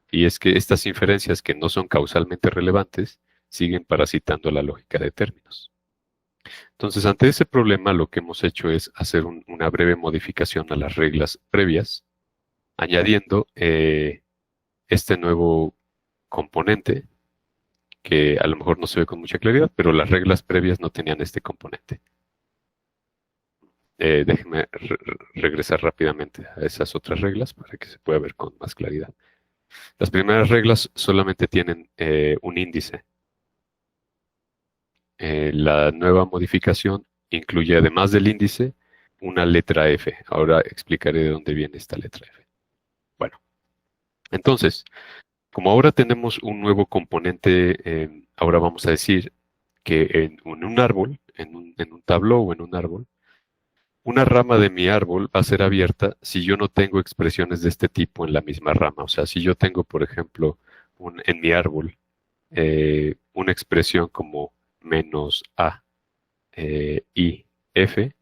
Y es que estas inferencias que no son causalmente relevantes siguen parasitando la lógica de términos. Entonces, ante ese problema, lo que hemos hecho es hacer una breve modificación a las reglas previas, añadiendo este nuevo componente, que a lo mejor no se ve con mucha claridad, pero las reglas previas no tenían este componente. Déjenme regresar rápidamente a esas otras reglas para que se pueda ver con más claridad. Las primeras reglas solamente tienen un índice. La nueva modificación incluye, además del índice, una letra F. Ahora explicaré de dónde viene esta letra F. Bueno, entonces, como ahora tenemos un nuevo componente, ahora vamos a decir que en un árbol, en un tableau o en un árbol, una rama de mi árbol va a ser abierta si yo no tengo expresiones de este tipo en la misma rama. O sea, si yo tengo, por ejemplo, en mi árbol una expresión como menos A, I, F,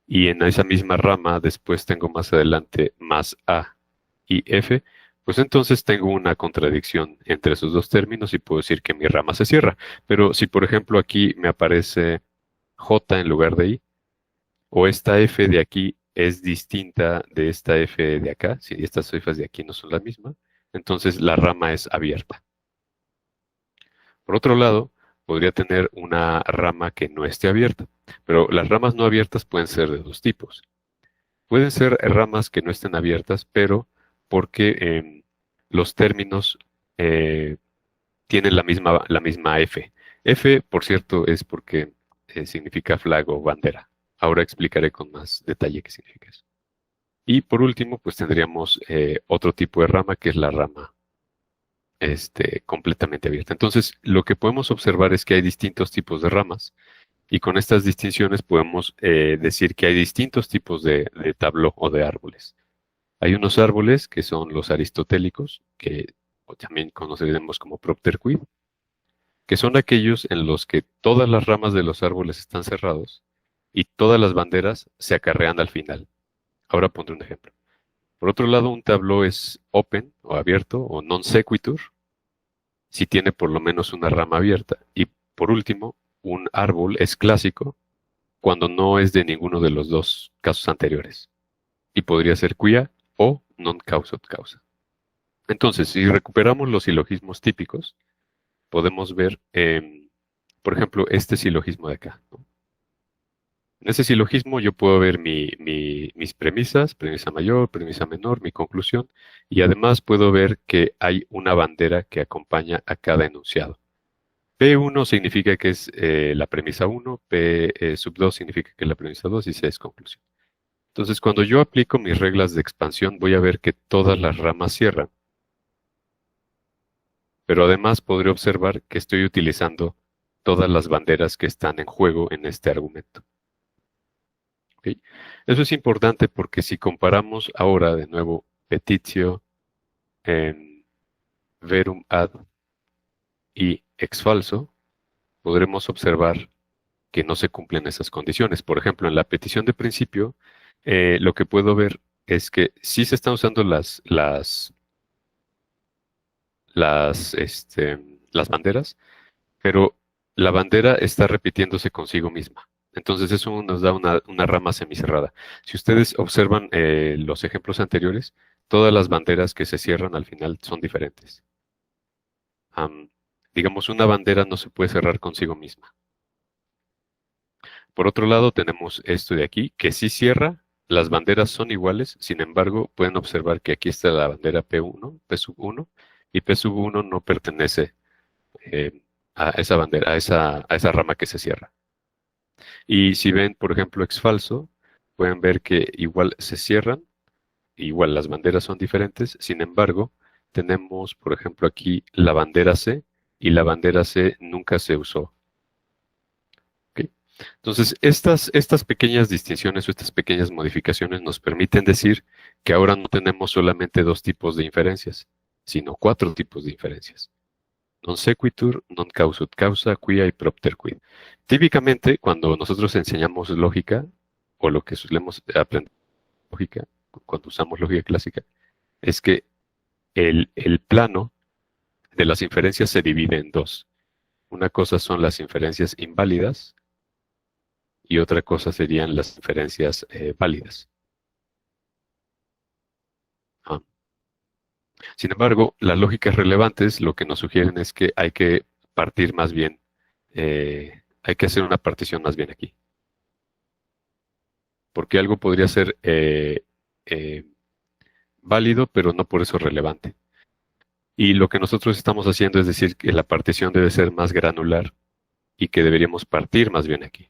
y en esa misma rama después tengo más adelante más A y F, pues entonces tengo una contradicción entre esos dos términos y puedo decir que mi rama se cierra. Pero si, por ejemplo, aquí me aparece J en lugar de I, o esta F de aquí es distinta de esta F de acá, si estas Fs de aquí no son la misma, entonces la rama es abierta. Por otro lado, podría tener una rama que no esté abierta, pero las ramas no abiertas pueden ser de dos tipos. Pueden ser ramas que no estén abiertas, pero porque los términos eh, tienen la misma F. F, por cierto, es porque significa flag o bandera. Ahora explicaré con más detalle qué significa eso. Y por último, pues tendríamos otro tipo de rama, que es la rama completamente abierta. Entonces, lo que podemos observar es que hay distintos tipos de ramas. Y con estas distinciones podemos decir que hay distintos tipos de tableau o de árboles. Hay unos árboles que son los aristotélicos, que también conoceremos como propterquid, que son aquellos en los que todas las ramas de los árboles están cerrados y todas las banderas se acarrean al final. Ahora pondré un ejemplo. Por otro lado, un tableau es open o abierto o non sequitur, si tiene por lo menos una rama abierta. Y por último, un árbol es clásico cuando no es de ninguno de los dos casos anteriores. Y podría ser quia o non causa causa. Entonces, si recuperamos los silogismos típicos, podemos ver, por ejemplo, este silogismo de acá, ¿no? En ese silogismo yo puedo ver mis premisas, premisa mayor, premisa menor, mi conclusión, y además puedo ver que hay una bandera que acompaña a cada enunciado. P1 significa que es la premisa 1, P sub 2 significa que es la premisa 2 y C es conclusión. Entonces, cuando yo aplico mis reglas de expansión, voy a ver que todas las ramas cierran. Pero además podré observar que estoy utilizando todas las banderas que están en juego en este argumento. ¿Okay? Eso es importante porque si comparamos ahora de nuevo petitio, verum ad y ex falso, podremos observar que no se cumplen esas condiciones. Por ejemplo, en la petición de principio, lo que puedo ver es que sí se están usando las banderas, pero la bandera está repitiéndose consigo misma. Entonces eso nos da una rama semicerrada. Si ustedes observan los ejemplos anteriores, todas las banderas que se cierran al final son diferentes. Digamos, una bandera no se puede cerrar consigo misma. Por otro lado, tenemos esto de aquí, que sí cierra, las banderas son iguales, sin embargo, pueden observar que aquí está la bandera P1, P sub 1, y P sub 1 no pertenece a esa bandera, a esa rama que se cierra. Y si ven, por ejemplo, ex falso, pueden ver que igual se cierran, igual las banderas son diferentes, sin embargo, tenemos, por ejemplo, aquí la bandera C, y la bandera C nunca se usó. ¿Okay? Entonces, estas pequeñas distinciones o estas pequeñas modificaciones nos permiten decir que ahora no tenemos solamente dos tipos de inferencias, sino cuatro tipos de inferencias. Non sequitur, non causut causa, quia y propter quid. Típicamente, cuando nosotros enseñamos lógica, o lo que solemos aprender lógica, cuando usamos lógica clásica, es que el plano de las inferencias se divide en dos. Una cosa son las inferencias inválidas y otra cosa serían las inferencias válidas. Sin embargo, las lógicas relevantes lo que nos sugieren es que hay que partir más bien, hay que hacer una partición más bien aquí. Porque algo podría ser válido, pero no por eso relevante. Y lo que nosotros estamos haciendo es decir que la partición debe ser más granular y que deberíamos partir más bien aquí.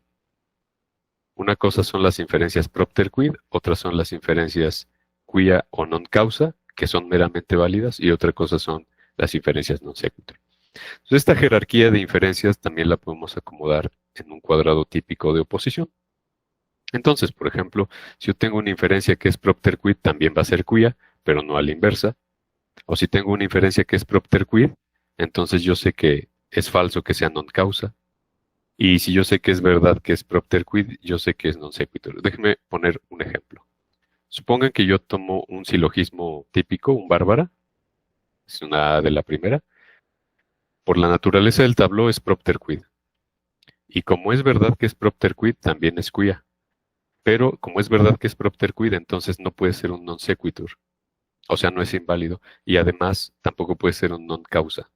Una cosa son las inferencias propter quid, otras son las inferencias quia o non causa, que son meramente válidas, y otra cosa son las inferencias non sequitur. Entonces, esta jerarquía de inferencias también la podemos acomodar en un cuadrado típico de oposición. Entonces, por ejemplo, si yo tengo una inferencia que es propter quid, también va a ser quia, pero no a la inversa. O si tengo una inferencia que es propter quid, entonces yo sé que es falso que sea non causa. Y si yo sé que es verdad que es propter quid, yo sé que es non sequitur. Déjenme poner un ejemplo. Supongan que yo tomo un silogismo típico, un bárbara, es una de la primera. Por la naturaleza del tabló es propter quid. Y como es verdad que es propter quid, también es quia. Pero como es verdad que es propter quid, entonces no puede ser un non sequitur. O sea, no es inválido. Y además tampoco puede ser un non causa.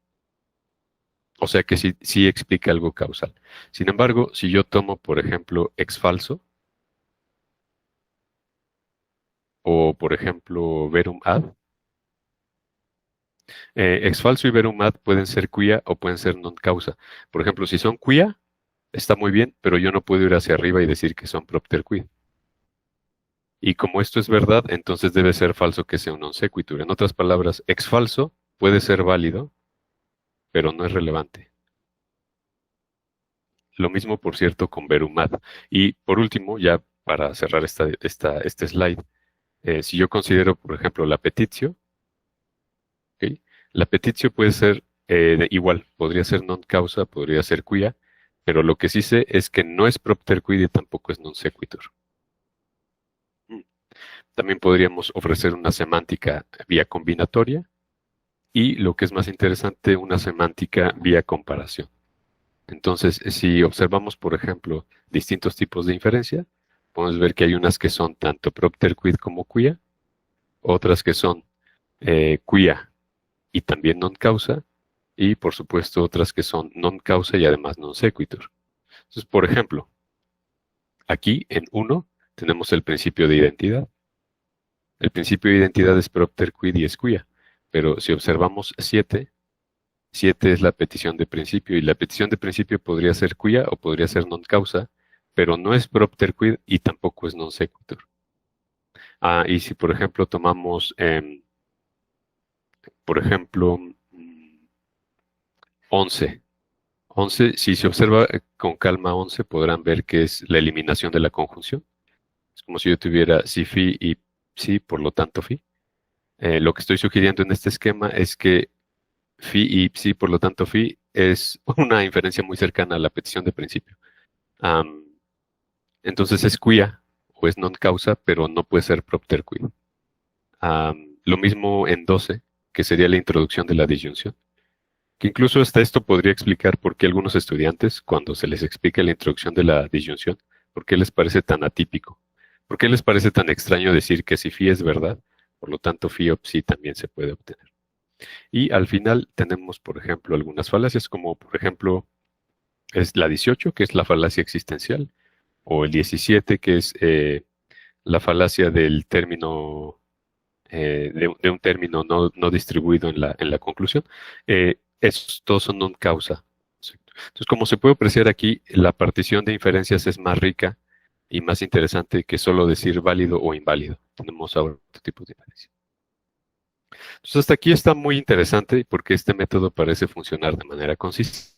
O sea que sí explica algo causal. Sin embargo, si yo tomo, por ejemplo, ex falso, o por ejemplo, verum ad, ex falso y verum ad pueden ser quia o pueden ser non causa. Por ejemplo, si son quia, está muy bien, pero yo no puedo ir hacia arriba y decir que son propter quid. Y como esto es verdad, entonces debe ser falso que sea un non sequitur. En otras palabras, ex falso puede ser válido, pero no es relevante. Lo mismo, por cierto, con verum ad. Y por último, ya para cerrar este slide, si yo considero, por ejemplo, la petitio, ¿ok? La petitio puede ser igual, podría ser non causa, podría ser quia, pero lo que sí sé es que no es propter quid y tampoco es non sequitur. También podríamos ofrecer una semántica vía combinatoria y, lo que es más interesante, una semántica vía comparación. Entonces, si observamos, por ejemplo, distintos tipos de inferencia, podemos ver que hay unas que son tanto propter quid como quia, otras que son quia y también non causa, y por supuesto otras que son non causa y además non sequitur. Entonces, por ejemplo, aquí en 1 tenemos el principio de identidad. El principio de identidad es propter quid y es quia, pero si observamos 7, 7 es la petición de principio, y la petición de principio podría ser quia o podría ser non causa, pero no es propter quid y tampoco es non sequitur. Y si por ejemplo tomamos, por ejemplo, 11. 11, si se observa con calma 11, podrán ver que es la eliminación de la conjunción. Es como si yo tuviera si phi y psi, por lo tanto phi. Lo que estoy sugiriendo en este esquema es que phi y psi, por lo tanto phi, es una inferencia muy cercana a la petición de principio. Entonces es quia o es non causa, pero no puede ser propter quid. Lo mismo en 12, que sería la introducción de la disyunción. Que incluso hasta esto podría explicar por qué algunos estudiantes, cuando se les explica la introducción de la disyunción, por qué les parece tan atípico, por qué les parece tan extraño decir que si phi es verdad, por lo tanto phi o psi también se puede obtener. Y al final tenemos, por ejemplo, algunas falacias, como por ejemplo es la 18, que es la falacia existencial, o el 17, que es la falacia del término, de un término no distribuido en la conclusión. Estos todos son non causa. Entonces, como se puede apreciar aquí, la partición de inferencias es más rica y más interesante que solo decir válido o inválido. Tenemos ahora otro tipo de inferencia. Entonces, hasta aquí está muy interesante porque este método parece funcionar de manera consistente.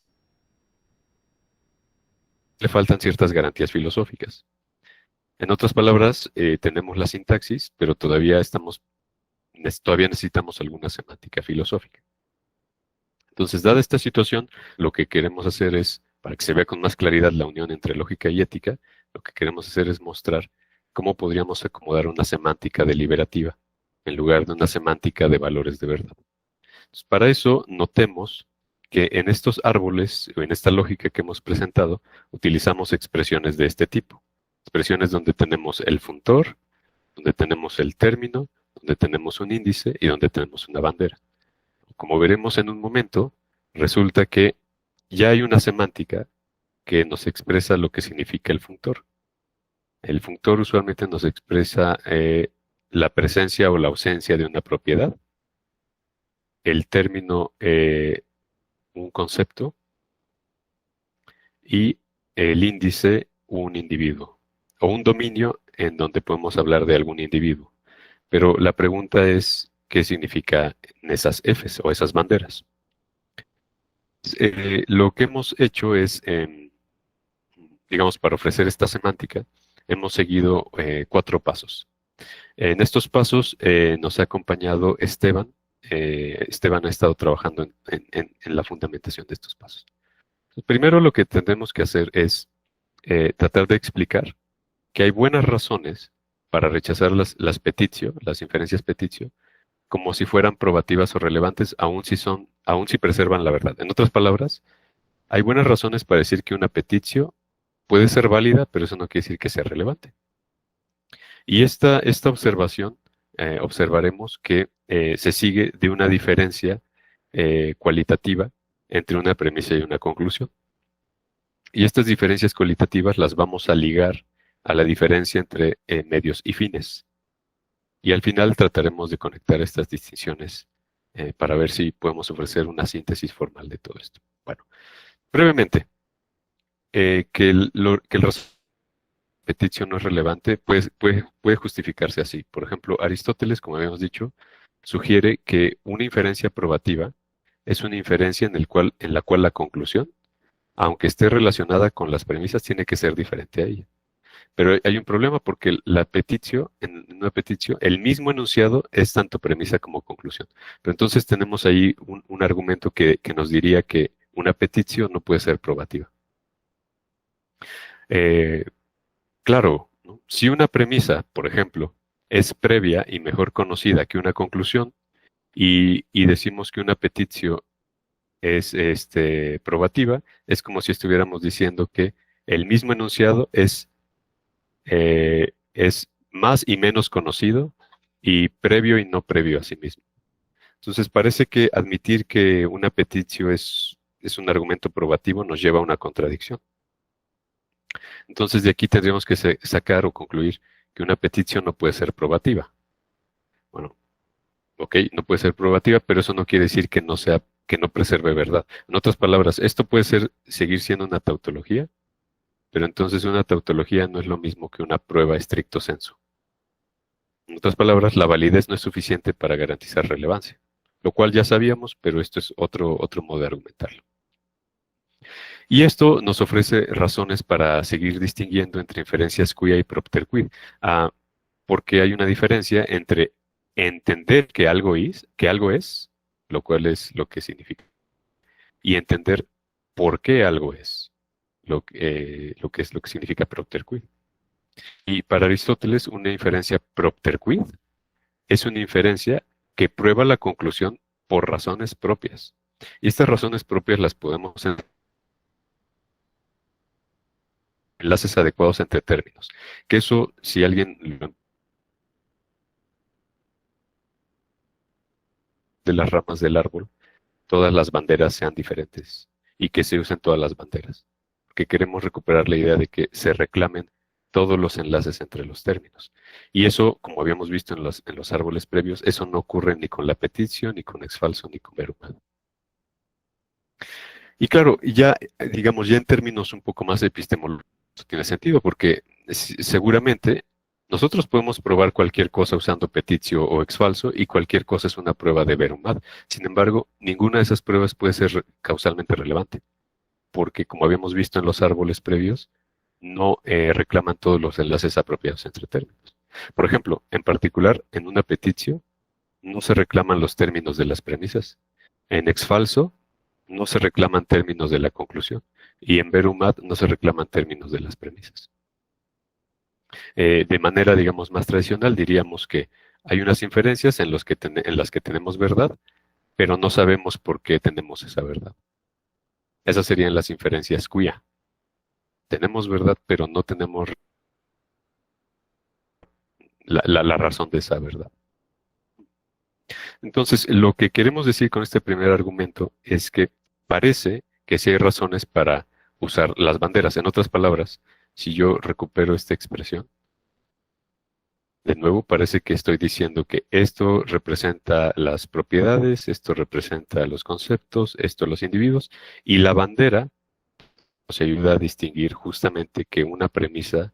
Le faltan ciertas garantías filosóficas. En otras palabras, tenemos la sintaxis, pero todavía necesitamos alguna semántica filosófica. Entonces, dada esta situación, lo que queremos hacer es, para que se vea con más claridad la unión entre lógica y ética, lo que queremos hacer es mostrar cómo podríamos acomodar una semántica deliberativa en lugar de una semántica de valores de verdad. Entonces, para eso, notemos que en estos árboles, o en esta lógica que hemos presentado, utilizamos expresiones de este tipo. Expresiones donde tenemos el funtor, donde tenemos el término, donde tenemos un índice y donde tenemos una bandera. Como veremos en un momento, resulta que ya hay una semántica que nos expresa lo que significa el funtor. El funtor usualmente nos expresa la presencia o la ausencia de una propiedad. El término, un concepto. y el índice un individuo, o un dominio en donde podemos hablar de algún individuo. Pero la pregunta es, ¿qué significan esas Fs o esas banderas? Lo que hemos hecho es, digamos, para ofrecer esta semántica, hemos seguido 4 pasos. En estos pasos nos ha acompañado Esteban. Esteban ha estado trabajando en la fundamentación de estos pasos. Primero lo que tendremos que hacer es tratar de explicar que hay buenas razones para rechazar las petitio, las inferencias petitio, como si fueran probativas o relevantes, aun si preservan la verdad. En otras palabras, hay buenas razones para decir que una petitio puede ser válida, pero eso no quiere decir que sea relevante. Y esta observación, observaremos que se sigue de una diferencia cualitativa entre una premisa y una conclusión. Y estas diferencias cualitativas las vamos a ligar a la diferencia entre medios y fines. Y al final trataremos de conectar estas distinciones para ver si podemos ofrecer una síntesis formal de todo esto. Bueno, brevemente, que el repetición no es relevante puede justificarse así. Por ejemplo, Aristóteles, como habíamos dicho, sugiere que una inferencia probativa es una inferencia en la cual la conclusión, aunque esté relacionada con las premisas, tiene que ser diferente a ella. Pero hay un problema porque en una petitio, el mismo enunciado es tanto premisa como conclusión. Pero entonces tenemos ahí un argumento que nos diría que una petitio no puede ser probativa. Claro, ¿no? Si una premisa, por ejemplo, es previa y mejor conocida que una conclusión, y decimos que una petitio es probativa, es como si estuviéramos diciendo que el mismo enunciado es más y menos conocido y previo y no previo a sí mismo. Entonces parece que admitir que una petitio es un argumento probativo nos lleva a una contradicción. Entonces de aquí tendríamos que sacar o concluir que una petitio no puede ser probativa. Bueno, ok, no puede ser probativa, pero eso no quiere decir que no preserve verdad. En otras palabras, esto puede seguir siendo una tautología, pero entonces una tautología no es lo mismo que una prueba estricto sensu. En otras palabras, la validez no es suficiente para garantizar relevancia, lo cual ya sabíamos, pero esto es otro modo de argumentarlo. Y esto nos ofrece razones para seguir distinguiendo entre inferencias quia y propter quid, porque hay una diferencia entre entender que algo es, lo cual es lo que significa, y entender por qué algo es, lo que significa propter quid. Y para Aristóteles, una inferencia propter quid es una inferencia que prueba la conclusión por razones propias. Y estas razones propias las podemos enlaces adecuados entre términos. Que eso, si alguien de las ramas del árbol, todas las banderas sean diferentes y que se usen todas las banderas. Porque queremos recuperar la idea de que se reclamen todos los enlaces entre los términos. Y eso, como habíamos visto en los árboles previos, eso no ocurre ni con la petitio, ni con exfalso, ni con ver humano. Y claro, ya, digamos, ya en términos un poco más epistemológicos, tiene sentido, porque seguramente nosotros podemos probar cualquier cosa usando petitio o exfalso, y cualquier cosa es una prueba de verum ad. Sin embargo, ninguna de esas pruebas puede ser causalmente relevante, porque como habíamos visto en los árboles previos, no reclaman todos los enlaces apropiados entre términos. Por ejemplo, en particular, en una petitio no se reclaman los términos de las premisas. En exfalso no se reclaman términos de la conclusión. Y en verum ad no se reclaman términos de las premisas. De manera, digamos, más tradicional, diríamos que hay unas inferencias en las que tenemos verdad, pero no sabemos por qué tenemos esa verdad. Esas serían las inferencias quia. Tenemos verdad, pero no tenemos la razón de esa verdad. Entonces, lo que queremos decir con este primer argumento es que parece que sí hay razones para usar las banderas. En otras palabras, si yo recupero esta expresión, de nuevo parece que estoy diciendo que esto representa las propiedades, esto representa los conceptos, esto los individuos, y la bandera nos ayuda a distinguir justamente que una premisa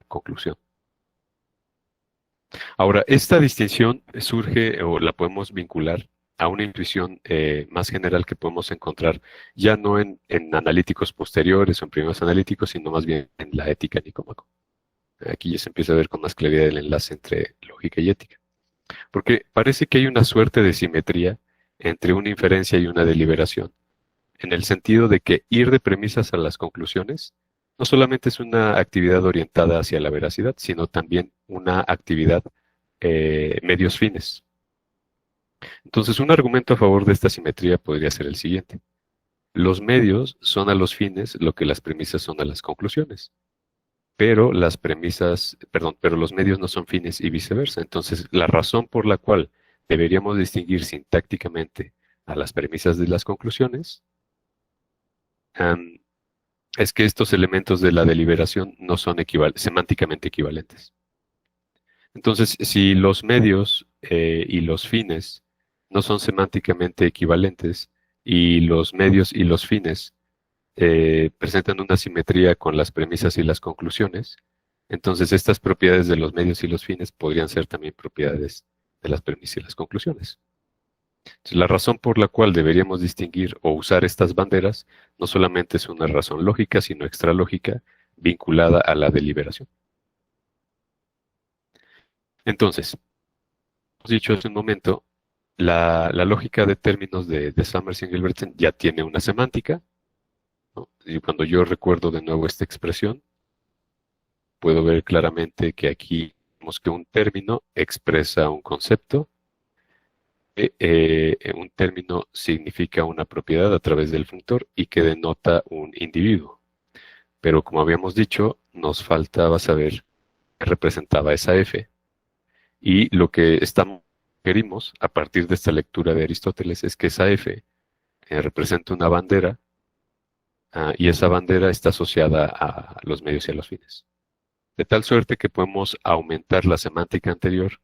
conclusión. Ahora, esta distinción surge o la podemos vincular a una intuición más general que podemos encontrar ya no en analíticos posteriores o en primeros analíticos, sino más bien en la ética Nicómaco. Aquí ya se empieza a ver con más claridad el enlace entre lógica y ética. Porque parece que hay una suerte de simetría entre una inferencia y una deliberación, en el sentido de que ir de premisas a las conclusiones no solamente es una actividad orientada hacia la veracidad, sino también una actividad medios fines. Entonces, un argumento a favor de esta simetría podría ser el siguiente. Los medios son a los fines lo que las premisas son a las conclusiones. Pero pero los medios no son fines y viceversa. Entonces, la razón por la cual deberíamos distinguir sintácticamente a las premisas de las conclusiones es que estos elementos de la deliberación no son semánticamente equivalentes. Entonces, si los medios y los fines no son semánticamente equivalentes y los medios y los fines presentan una simetría con las premisas y las conclusiones, entonces estas propiedades de los medios y los fines podrían ser también propiedades de las premisas y las conclusiones. Entonces, la razón por la cual deberíamos distinguir o usar estas banderas no solamente es una razón lógica, sino extralógica vinculada a la deliberación. Entonces, hemos dicho hace un momento, la lógica de términos de Summers y Gilbertson ya tiene una semántica, ¿no? Y cuando yo recuerdo de nuevo esta expresión, puedo ver claramente que aquí vemos que un término expresa un concepto, un término significa una propiedad a través del funtor y que denota un individuo. Pero como habíamos dicho, nos faltaba saber qué representaba esa F. Y lo que querimos a partir de esta lectura de Aristóteles es que esa F representa una bandera y esa bandera está asociada a los medios y a los fines. De tal suerte que podemos aumentar la semántica anterior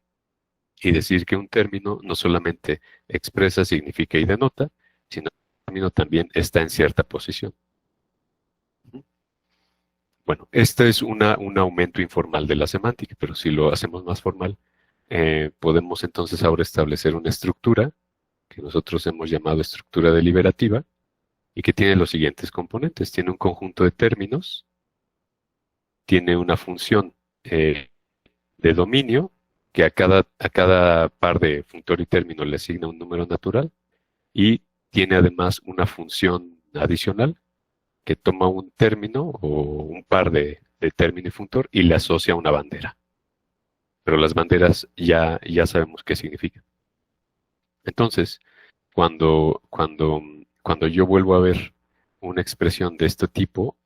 y decir que un término no solamente expresa, significa y denota, sino que un término también está en cierta posición. Bueno, este es un aumento informal de la semántica, pero si lo hacemos más formal, podemos entonces ahora establecer una estructura que nosotros hemos llamado estructura deliberativa y que tiene los siguientes componentes. Tiene un conjunto de términos, tiene una función de dominio que a cada par de funtor y término le asigna un número natural y tiene además una función adicional que toma un término o un par de término y funtor y le asocia una bandera. Pero las banderas ya sabemos qué significan. Entonces, cuando yo vuelvo a ver una expresión de este tipo,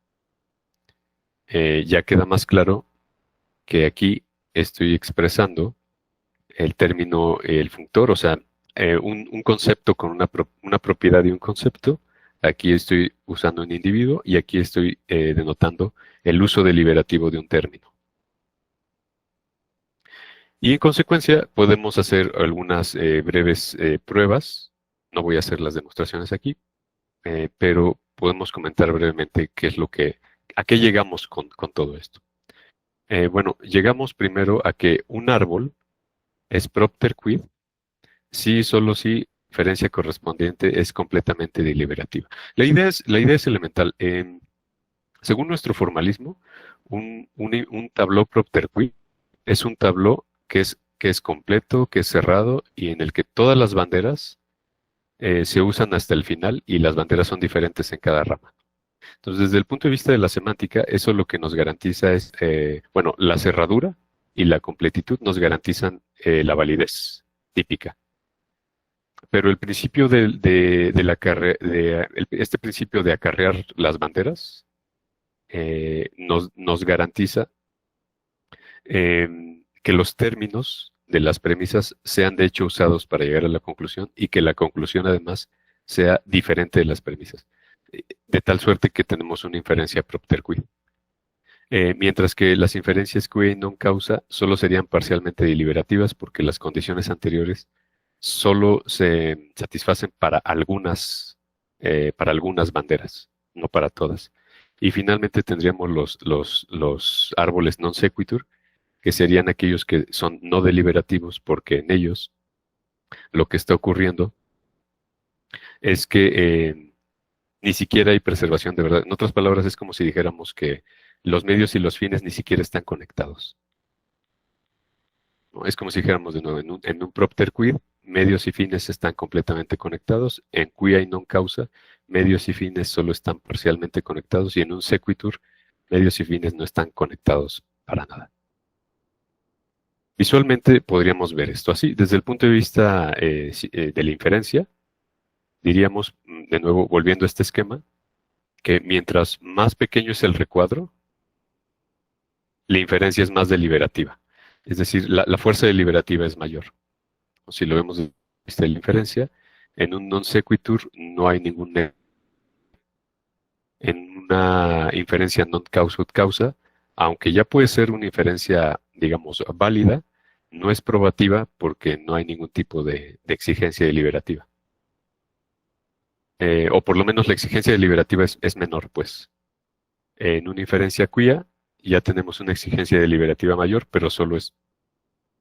ya queda más claro que aquí estoy expresando el término, el funtor, o sea, un concepto con una propiedad y un concepto. Aquí estoy usando un individuo y aquí estoy denotando el uso deliberativo de un término. Y en consecuencia podemos hacer algunas breves pruebas. No voy a hacer las demostraciones aquí, pero podemos comentar brevemente a qué llegamos con todo esto. Bueno, llegamos primero a que un árbol es propter quid si solo si la inferencia correspondiente es completamente deliberativa. La idea es elemental. Según nuestro formalismo, un tableau propter quid es un tableau que es completo, que es cerrado y en el que todas las banderas se usan hasta el final y las banderas son diferentes en cada rama. Entonces, desde el punto de vista de la semántica, eso lo que nos garantiza es, la cerradura y la completitud nos garantizan la validez típica. Pero el principio este principio de acarrear las banderas nos garantiza que los términos de las premisas sean de hecho usados para llegar a la conclusión y que la conclusión además sea diferente de las premisas, de tal suerte que tenemos una inferencia propter quid. Mientras que las inferencias qui non causa solo serían parcialmente deliberativas porque las condiciones anteriores solo se satisfacen para algunas para algunas banderas, no para todas. Y finalmente tendríamos los árboles non sequitur, que serían aquellos que son no deliberativos, porque en ellos lo que está ocurriendo es que ni siquiera hay preservación de verdad. En otras palabras, es como si dijéramos que los medios y los fines ni siquiera están conectados, ¿no? Es como si dijéramos de nuevo, en un propter quid, medios y fines están completamente conectados; en quia y non causa, medios y fines solo están parcialmente conectados; y en un sequitur, medios y fines no están conectados para nada. Visualmente podríamos ver esto así. Desde el punto de vista de la inferencia, diríamos, de nuevo, volviendo a este esquema, que mientras más pequeño es el recuadro, la inferencia es más deliberativa. Es decir, la fuerza deliberativa es mayor. O si lo vemos desde el punto de vista de la inferencia, en un non sequitur no hay ningún en una inferencia non causa ut causa, aunque ya puede ser una inferencia, digamos, válida, no es probativa porque no hay ningún tipo de exigencia deliberativa. O por lo menos la exigencia deliberativa es menor, pues. En una inferencia quia ya tenemos una exigencia deliberativa mayor, pero solo es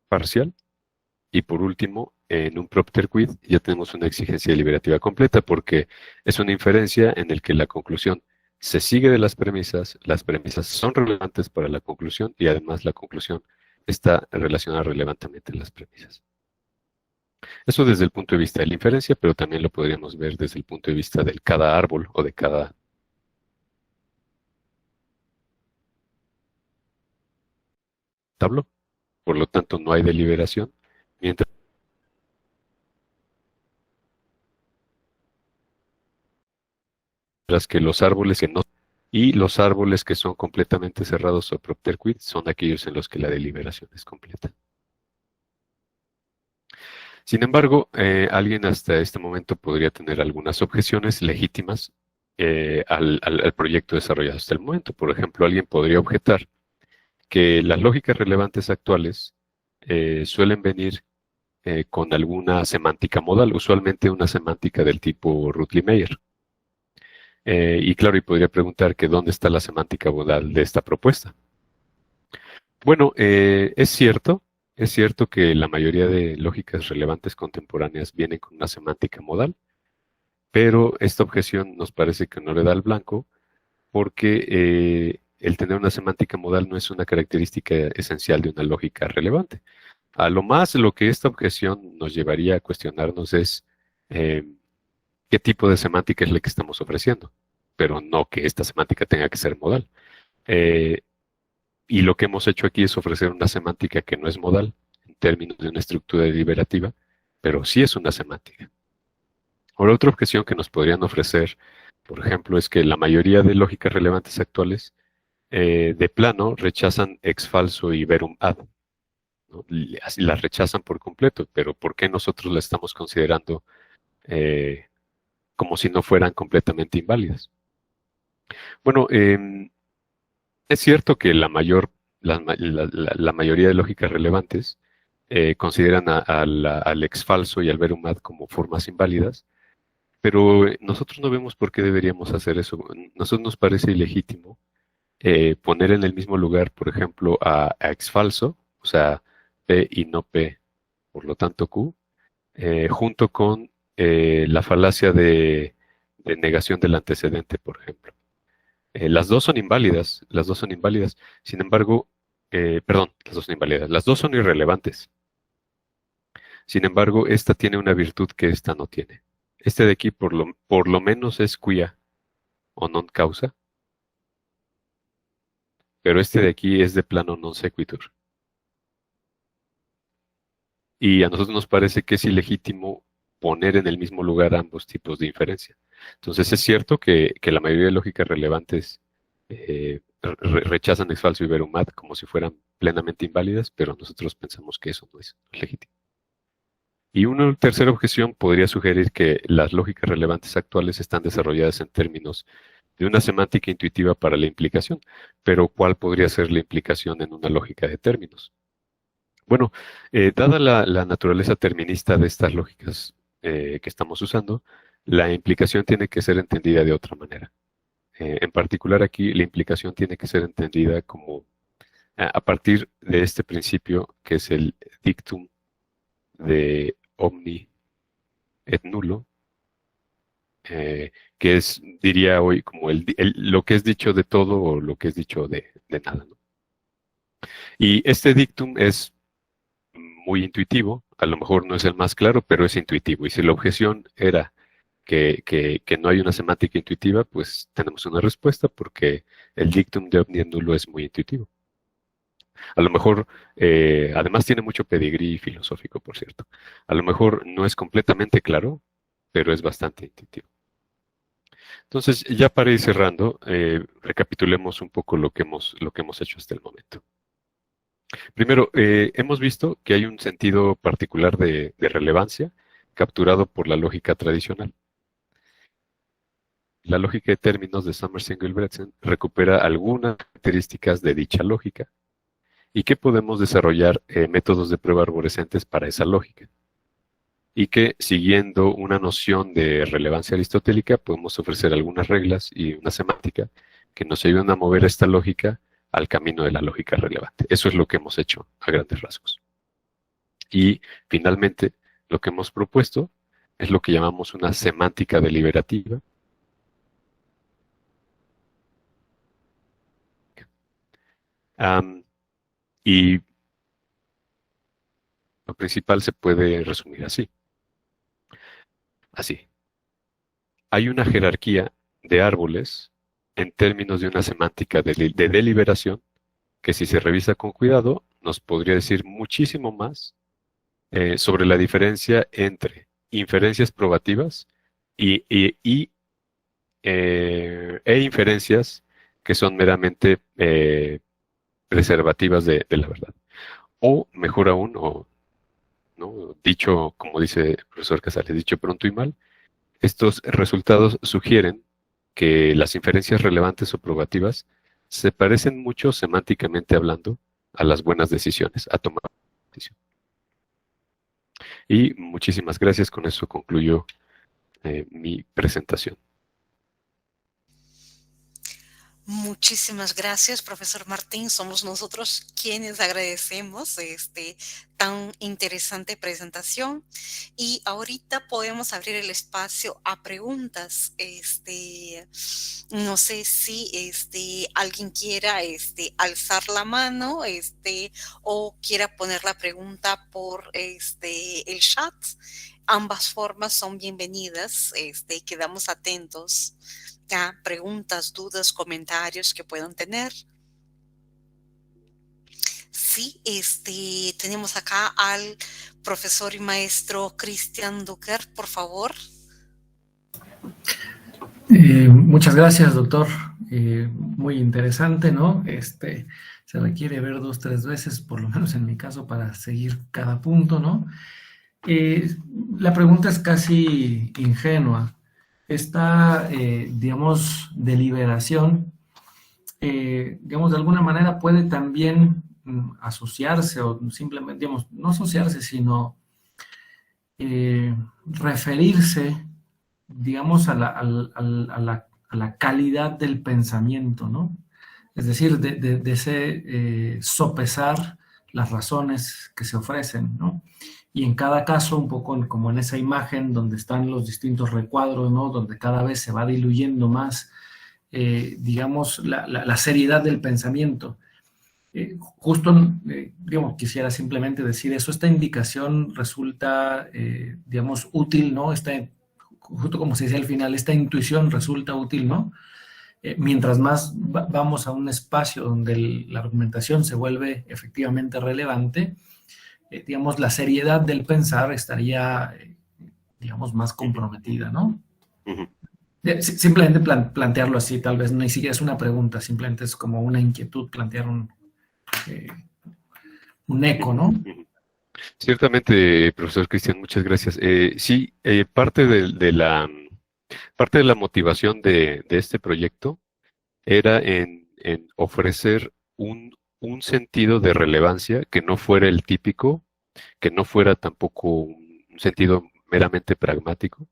parcial. Y por último, en un propter quid ya tenemos una exigencia deliberativa completa, porque es una inferencia en la que la conclusión se sigue de las premisas son relevantes para la conclusión, y además la conclusión está relacionada relevantemente en las premisas. Eso desde el punto de vista de la inferencia, pero también lo podríamos ver desde el punto de vista de cada árbol o de cada tablo. Por lo tanto, no hay deliberación, mientras que los árboles que no, y los árboles que son completamente cerrados o propter quid son aquellos en los que la deliberación es completa. Sin embargo, alguien hasta este momento podría tener algunas objeciones legítimas al proyecto desarrollado hasta el momento. Por ejemplo, alguien podría objetar que las lógicas relevantes actuales suelen venir con alguna semántica modal, usualmente una semántica del tipo Rutli-Meyer. Y claro, y podría preguntar que dónde está la semántica modal de esta propuesta. Bueno, es cierto que la mayoría de lógicas relevantes contemporáneas vienen con una semántica modal, pero esta objeción nos parece que no le da el blanco, porque el tener una semántica modal no es una característica esencial de una lógica relevante. A lo más, lo que esta objeción nos llevaría a cuestionarnos es qué tipo de semántica es la que estamos ofreciendo, pero no que esta semántica tenga que ser modal. Y lo que hemos hecho aquí es ofrecer una semántica que no es modal en términos de una estructura deliberativa, pero sí es una semántica. Ahora, otra objeción que nos podrían ofrecer, por ejemplo, es que la mayoría de lógicas relevantes actuales de plano rechazan ex falso y verum ad, ¿no? Las rechazan por completo, pero ¿por qué nosotros las estamos considerando como si no fueran completamente inválidas? Bueno, es cierto que la mayoría de lógicas relevantes consideran al ex falso y al verum ad como formas inválidas, pero nosotros no vemos por qué deberíamos hacer eso. Nosotros nos parece ilegítimo poner en el mismo lugar, por ejemplo, a ex falso, o sea, P y no P, por lo tanto Q, junto con la falacia de negación del antecedente, por ejemplo. Las dos son inválidas, sin embargo, perdón, las dos son inválidas, las dos son irrelevantes. Sin embargo, esta tiene una virtud que esta no tiene. Este de aquí por lo menos es quia o non causa, pero este de aquí es de plano non sequitur. Y a nosotros nos parece que es ilegítimo poner en el mismo lugar ambos tipos de inferencia. Entonces es cierto que la mayoría de lógicas relevantes rechazan ex falso y verum ad como si fueran plenamente inválidas, pero nosotros pensamos que eso no es legítimo. Y una tercera objeción podría sugerir que las lógicas relevantes actuales están desarrolladas en términos de una semántica intuitiva para la implicación, pero ¿cuál podría ser la implicación en una lógica de términos? Bueno, dada la naturaleza terminista de estas lógicas que estamos usando, la implicación tiene que ser entendida de otra manera. En particular aquí, la implicación tiene que ser entendida como a partir de este principio que es el dictum de omni et nullo, que es, diría hoy, como lo que es dicho de todo o lo que es dicho de nada, ¿no? Y este dictum es muy intuitivo, a lo mejor no es el más claro, pero es intuitivo. Y si la objeción era que no hay una semántica intuitiva, pues tenemos una respuesta porque el dictum de omni et nullo es muy intuitivo. A lo mejor, además tiene mucho pedigrí filosófico, por cierto. A lo mejor no es completamente claro, pero es bastante intuitivo. Entonces, ya para ir cerrando, recapitulemos un poco lo que hemos hecho hasta el momento. Primero, hemos visto que hay un sentido particular de relevancia capturado por la lógica tradicional. La lógica de términos de Sommer-Single-Bredsen recupera algunas características de dicha lógica y que podemos desarrollar métodos de prueba arborescentes para esa lógica. Y que, siguiendo una noción de relevancia aristotélica, podemos ofrecer algunas reglas y una semántica que nos ayudan a mover esta lógica al camino de la lógica relevante. Eso es lo que hemos hecho a grandes rasgos. Y, finalmente, lo que hemos propuesto es lo que llamamos una semántica deliberativa. Y lo principal se puede resumir así. Así. Hay una jerarquía de árboles en términos de una semántica de deliberación que, si se revisa con cuidado, nos podría decir muchísimo más sobre la diferencia entre inferencias probativas e inferencias que son meramente preservativas de la verdad. O, mejor aún, ¿no? Dicho, como dice el profesor Casales, dicho pronto y mal, estos resultados sugieren que las inferencias relevantes o probativas se parecen mucho semánticamente hablando a las buenas decisiones, a tomar decisión. Y muchísimas gracias, con eso concluyo mi presentación. Muchísimas gracias, profesor Martín. Somos nosotros quienes agradecemos tan interesante presentación. Y ahorita podemos abrir el espacio a preguntas. No sé si alguien quiera alzar la mano o quiera poner la pregunta por el chat. Ambas formas son bienvenidas. Quedamos atentos a preguntas, dudas, comentarios que puedan tener. Sí, tenemos acá al profesor y maestro Christian Ducker, por favor. Muchas gracias, doctor. Muy interesante, ¿no? Se requiere ver 2, 3 veces, por lo menos en mi caso, para seguir cada punto, ¿no? La pregunta es casi ingenua. Esta, digamos, deliberación, digamos, de alguna manera puede también asociarse o simplemente, digamos, no asociarse, sino referirse, digamos, a la calidad del pensamiento, ¿no? Es decir, de ese sopesar las razones que se ofrecen, ¿no? Y en cada caso, un poco como en esa imagen donde están los distintos recuadros, ¿no? Donde cada vez se va diluyendo más, digamos, la seriedad del pensamiento. Justo, digamos, quisiera simplemente decir eso. Esta indicación resulta, digamos, útil, ¿no? Justo como se decía al final, esta intuición resulta útil, ¿no? Mientras más vamos a un espacio donde la argumentación se vuelve efectivamente relevante, digamos, la seriedad del pensar estaría, digamos, más comprometida, ¿no? Simplemente plantearlo así, tal vez ni siquiera es una pregunta, simplemente es como una inquietud, plantear un eco, ¿no? Ciertamente, profesor Cristian, muchas gracias. Sí, parte de la motivación de este proyecto era en ofrecer un sentido de relevancia que no fuera el típico, que no fuera tampoco un sentido meramente pragmático,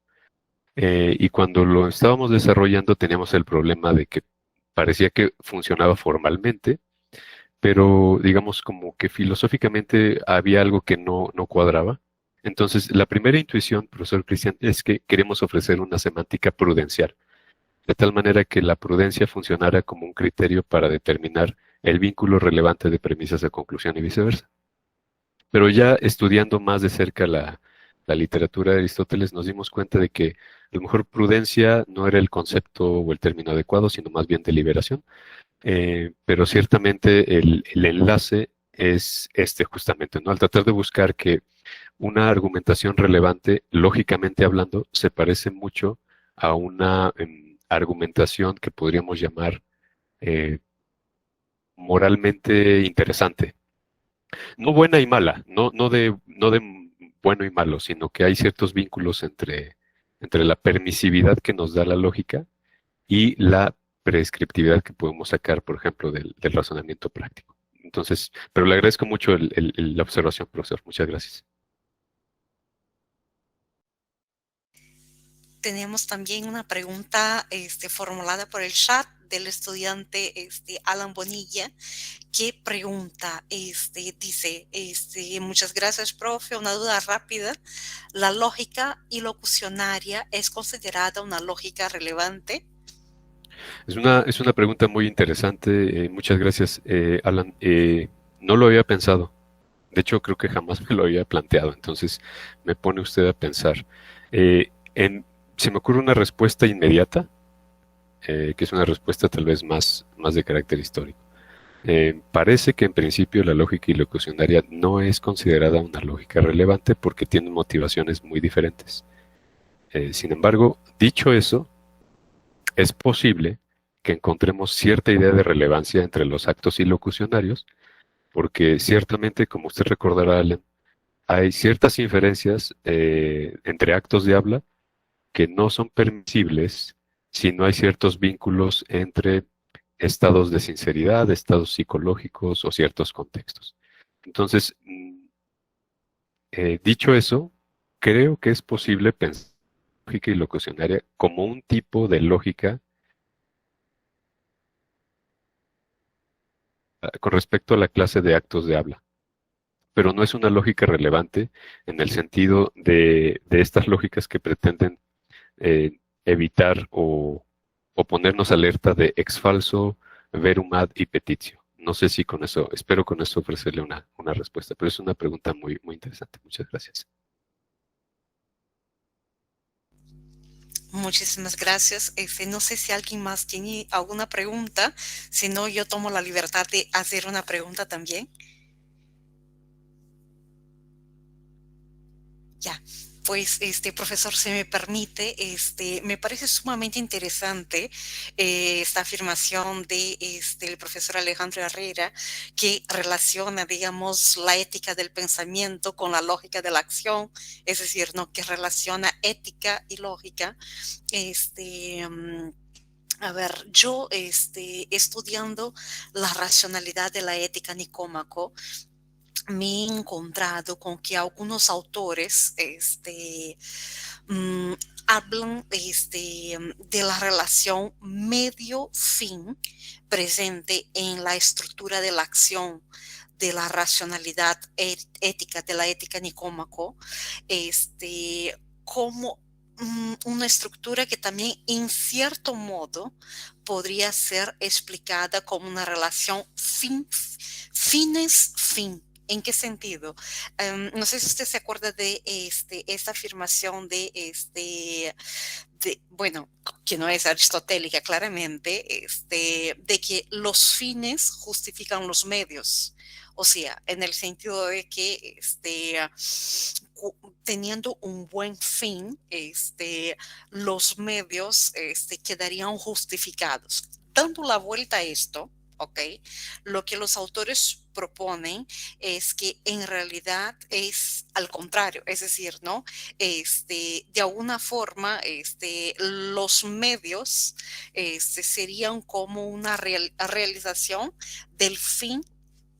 Y cuando lo estábamos desarrollando teníamos el problema de que parecía que funcionaba formalmente, pero digamos como que filosóficamente había algo que no cuadraba. Entonces, la primera intuición, profesor Cristian, es que queremos ofrecer una semántica prudencial, de tal manera que la prudencia funcionara como un criterio para determinar el vínculo relevante de premisas a conclusión y viceversa. Pero ya estudiando más de cerca la literatura de Aristóteles, nos dimos cuenta de que a lo mejor prudencia no era el concepto o el término adecuado, sino más bien deliberación. Pero ciertamente el enlace es este justamente, ¿no? Al tratar de buscar que una argumentación relevante, lógicamente hablando, se parece mucho a una argumentación que podríamos llamar eh, moralmente interesante. No buena y mala, no de bueno y malo, sino que hay ciertos vínculos entre la permisividad que nos da la lógica y la prescriptividad que podemos sacar, por ejemplo, del razonamiento práctico. Entonces, pero le agradezco mucho la observación, profesor. Muchas gracias. Tenemos también una pregunta formulada por el chat del estudiante Alan Bonilla, que pregunta, dice, muchas gracias, profe, una duda rápida. ¿La lógica ilocucionaria es considerada una lógica relevante? Es una pregunta muy interesante. Muchas gracias, Alan. No lo había pensado. De hecho, creo que jamás me lo había planteado. Entonces, me pone usted a pensar. Se me ocurre una respuesta inmediata, que es una respuesta tal vez más de carácter histórico. Parece que en principio la lógica ilocucionaria no es considerada una lógica relevante porque tiene motivaciones muy diferentes. Sin embargo, dicho eso, es posible que encontremos cierta idea de relevancia entre los actos ilocucionarios, porque ciertamente, como usted recordará, Allen, hay ciertas inferencias entre actos de habla que no son permisibles si no hay ciertos vínculos entre estados de sinceridad, estados psicológicos o ciertos contextos. Entonces, dicho eso, creo que es posible pensar en lógica ilocucionaria como un tipo de lógica con respecto a la clase de actos de habla, pero no es una lógica relevante en el sentido de estas lógicas que pretenden evitar o ponernos alerta de ex falso, verum ad y petitio. No sé si con eso, espero con eso ofrecerle una respuesta, pero es una pregunta muy interesante. Muchas gracias. Muchísimas gracias. No sé si alguien más tiene alguna pregunta. Si no, yo tomo la libertad de hacer una pregunta también. Ya, pues profesor, se me permite, me parece sumamente interesante esta afirmación de el profesor Alejandro Herrera, que relaciona, digamos, la ética del pensamiento con la lógica de la acción, es decir, ¿no? Que relaciona ética y lógica. Este, mm, a ver, yo estudiando la racionalidad de la ética Nicómaco, me he encontrado con que algunos autores mm, hablan de la relación medio-fin presente en la estructura de la acción de la racionalidad ética, de la ética Nicómaco, como una estructura que también en cierto modo podría ser explicada como una relación fines-fin. ¿En qué sentido? No sé si usted se acuerda de esta afirmación bueno, que no es aristotélica claramente, de que los fines justifican los medios. O sea, en el sentido de que teniendo un buen fin, los medios quedarían justificados. Dando la vuelta a esto, ¿ok? Lo que los autores proponen es que en realidad es al contrario, es decir, ¿no? De alguna forma, los medios serían como una realización del fin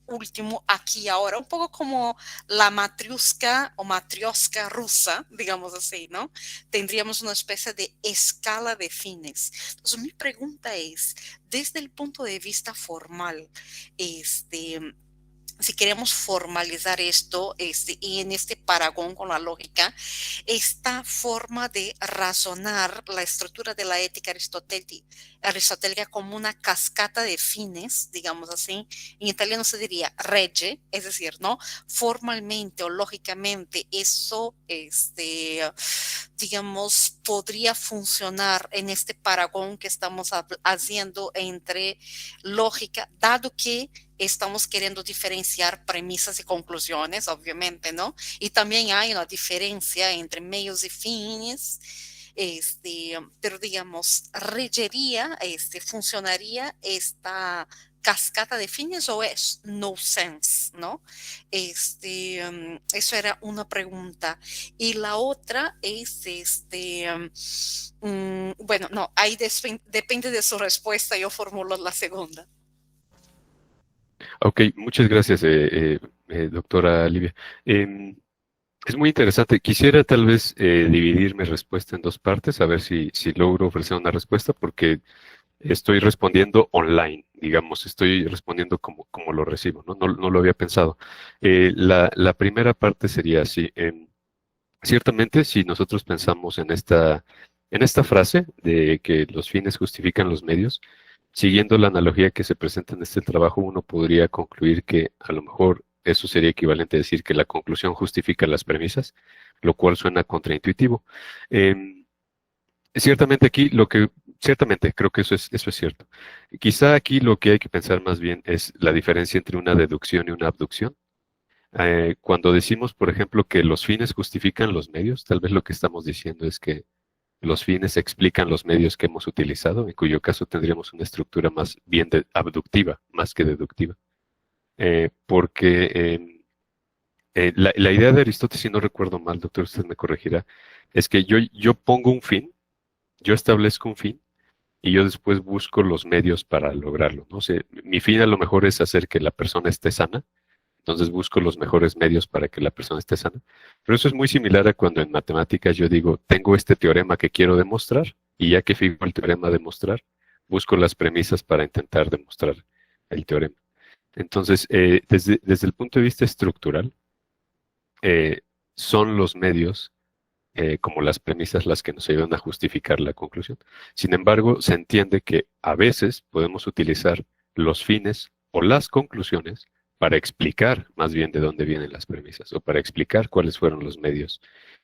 último aquí ahora, un poco como la matriusca o matrioska rusa, digamos así, ¿no? Tendríamos una especie de escala de fines. Entonces, mi pregunta es, desde el punto de vista formal, este, si queremos formalizar esto y en este paragón con la lógica, esta forma de razonar la estructura de la ética aristotélica como una cascata de fines, digamos así, en italiano se diría regge, es decir, ¿no? Formalmente o lógicamente eso, digamos, podría funcionar en este paragón que estamos haciendo entre lógica, dado que estamos queriendo diferenciar premisas y conclusiones, obviamente, ¿no? Y también hay una diferencia entre medios y fines, pero digamos, regería, funcionaría esta cascata de fines o es no sense, ¿no? Eso era una pregunta. Y la otra es, bueno, no, ahí depende de su respuesta, yo formulo la segunda. Ok, muchas gracias, doctora Livia. Es muy interesante. Quisiera tal vez dividir mi respuesta en dos partes, a ver si logro ofrecer una respuesta, porque estoy respondiendo online, digamos, estoy respondiendo como lo recibo, ¿no? No lo había pensado. La primera parte sería así. Ciertamente, si nosotros pensamos en esta frase de que los fines justifican los medios, siguiendo la analogía que se presenta en este trabajo, uno podría concluir que a lo mejor eso sería equivalente a decir que la conclusión justifica las premisas, lo cual suena contraintuitivo. Em, Ciertamente aquí ciertamente creo que eso es cierto. Quizá aquí lo que hay que pensar más bien es la diferencia entre una deducción y una abducción. Cuando decimos, por ejemplo, que los fines justifican los medios, tal vez lo que estamos diciendo es que los fines explican los medios que hemos utilizado, en cuyo caso tendríamos una estructura más bien abductiva, más que deductiva. Porque la idea de Aristóteles, si no recuerdo mal, doctor, usted me corregirá, es que yo pongo un fin, yo establezco un fin, y yo después busco los medios para lograrlo, ¿no? O sea, mi fin a lo mejor es hacer que la persona esté sana, entonces busco los mejores medios para que la persona esté sana. Pero eso es muy similar a cuando en matemáticas yo digo, tengo este teorema que quiero demostrar, y ya que fijo el teorema a demostrar, busco las premisas para intentar demostrar el teorema. Entonces, desde el punto de vista estructural, eh, son los medios como las premisas las que nos ayudan a justificar la conclusión. Sin embargo, se entiende que a veces podemos utilizar los fines o las conclusiones para explicar más bien de dónde vienen las premisas o para explicar cuáles fueron los medios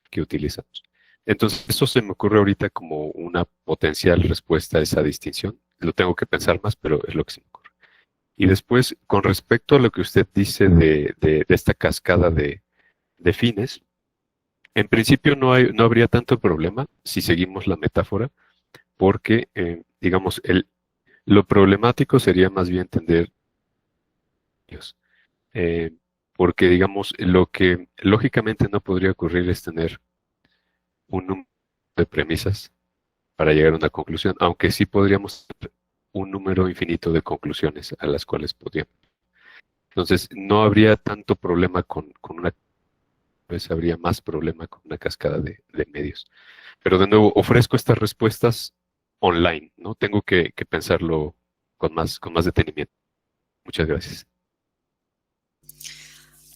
que utilizamos. Entonces, eso se me ocurre ahorita como una potencial respuesta a esa distinción. Lo tengo que pensar más, pero es lo que se me ocurre. Y después, con respecto a lo que usted dice de esta cascada de fines, en principio no habría tanto problema si seguimos la metáfora, porque, digamos, lo problemático sería más bien entender Dios. Eh, Porque, digamos, lo que lógicamente no podría ocurrir es tener un número de premisas para llegar a una conclusión, aunque sí podríamos tener un número infinito de conclusiones a las cuales podríamos. Entonces, no habría tanto problema con una, pues habría más problema con una cascada de medios. Pero de nuevo, ofrezco estas respuestas online, ¿no? Tengo que pensarlo con más detenimiento. Muchas gracias.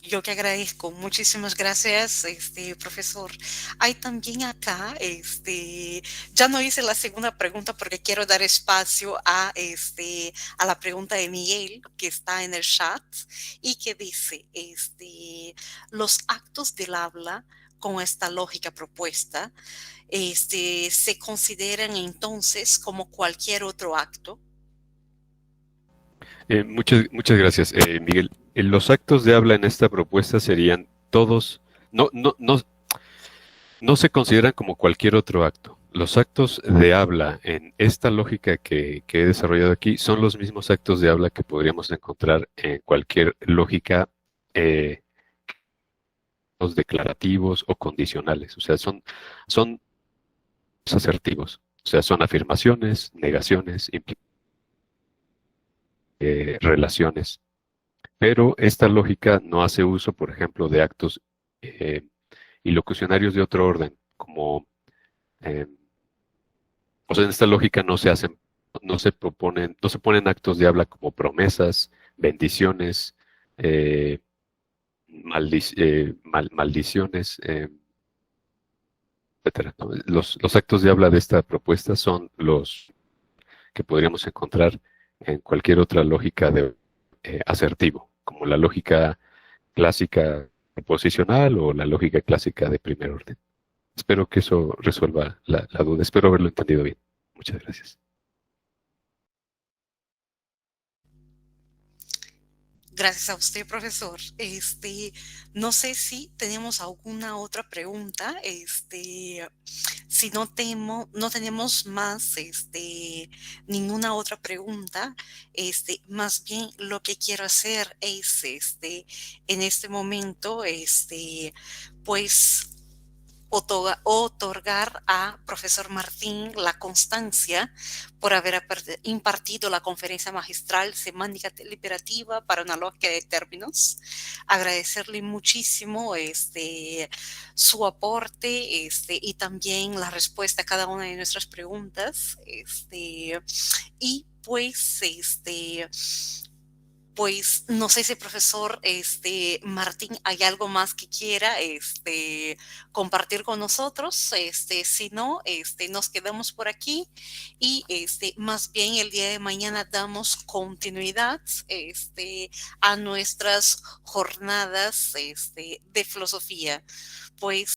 Yo que agradezco, muchísimas gracias, profesor. Hay también acá, ya no hice la segunda pregunta porque quiero dar espacio a la pregunta de Miguel que está en el chat y que dice, los actos del habla con esta lógica propuesta, se consideran entonces como cualquier otro acto. Muchas gracias, Miguel. Los actos de habla en esta propuesta serían todos, no se consideran como cualquier otro acto. Los actos de habla en esta lógica que he desarrollado aquí son los mismos actos de habla que podríamos encontrar en cualquier lógica, los declarativos o condicionales. O sea, son asertivos. O sea, son afirmaciones, negaciones, relaciones. pero esta lógica no hace uso, por ejemplo, de actos ilocucionarios de otro orden, como, eh, o sea, en esta lógica no se ponen actos de habla como promesas, bendiciones, eh, maldiciones, etcétera, ¿no? Los actos de habla de esta propuesta son los que podríamos encontrar en cualquier otra lógica de asertivo, como la lógica clásica proposicional o la lógica clásica de primer orden. Espero que eso resuelva la duda. Espero haberlo entendido bien. Muchas gracias. Gracias a usted, profesor. No sé si tenemos alguna otra pregunta. Si no tenemos más, ninguna otra pregunta, más bien lo que quiero hacer es, en este momento, pues otorgar a profesor Martín la constancia por haber impartido la conferencia magistral Semántica Deliberativa para una lógica de términos. Agradecerle muchísimo su aporte y también la respuesta a cada una de nuestras preguntas. Y pues no sé si profesor Martín hay algo más que quiera compartir con nosotros. Si no, nos quedamos por aquí y más bien el día de mañana damos continuidad a nuestras jornadas de filosofía. Pues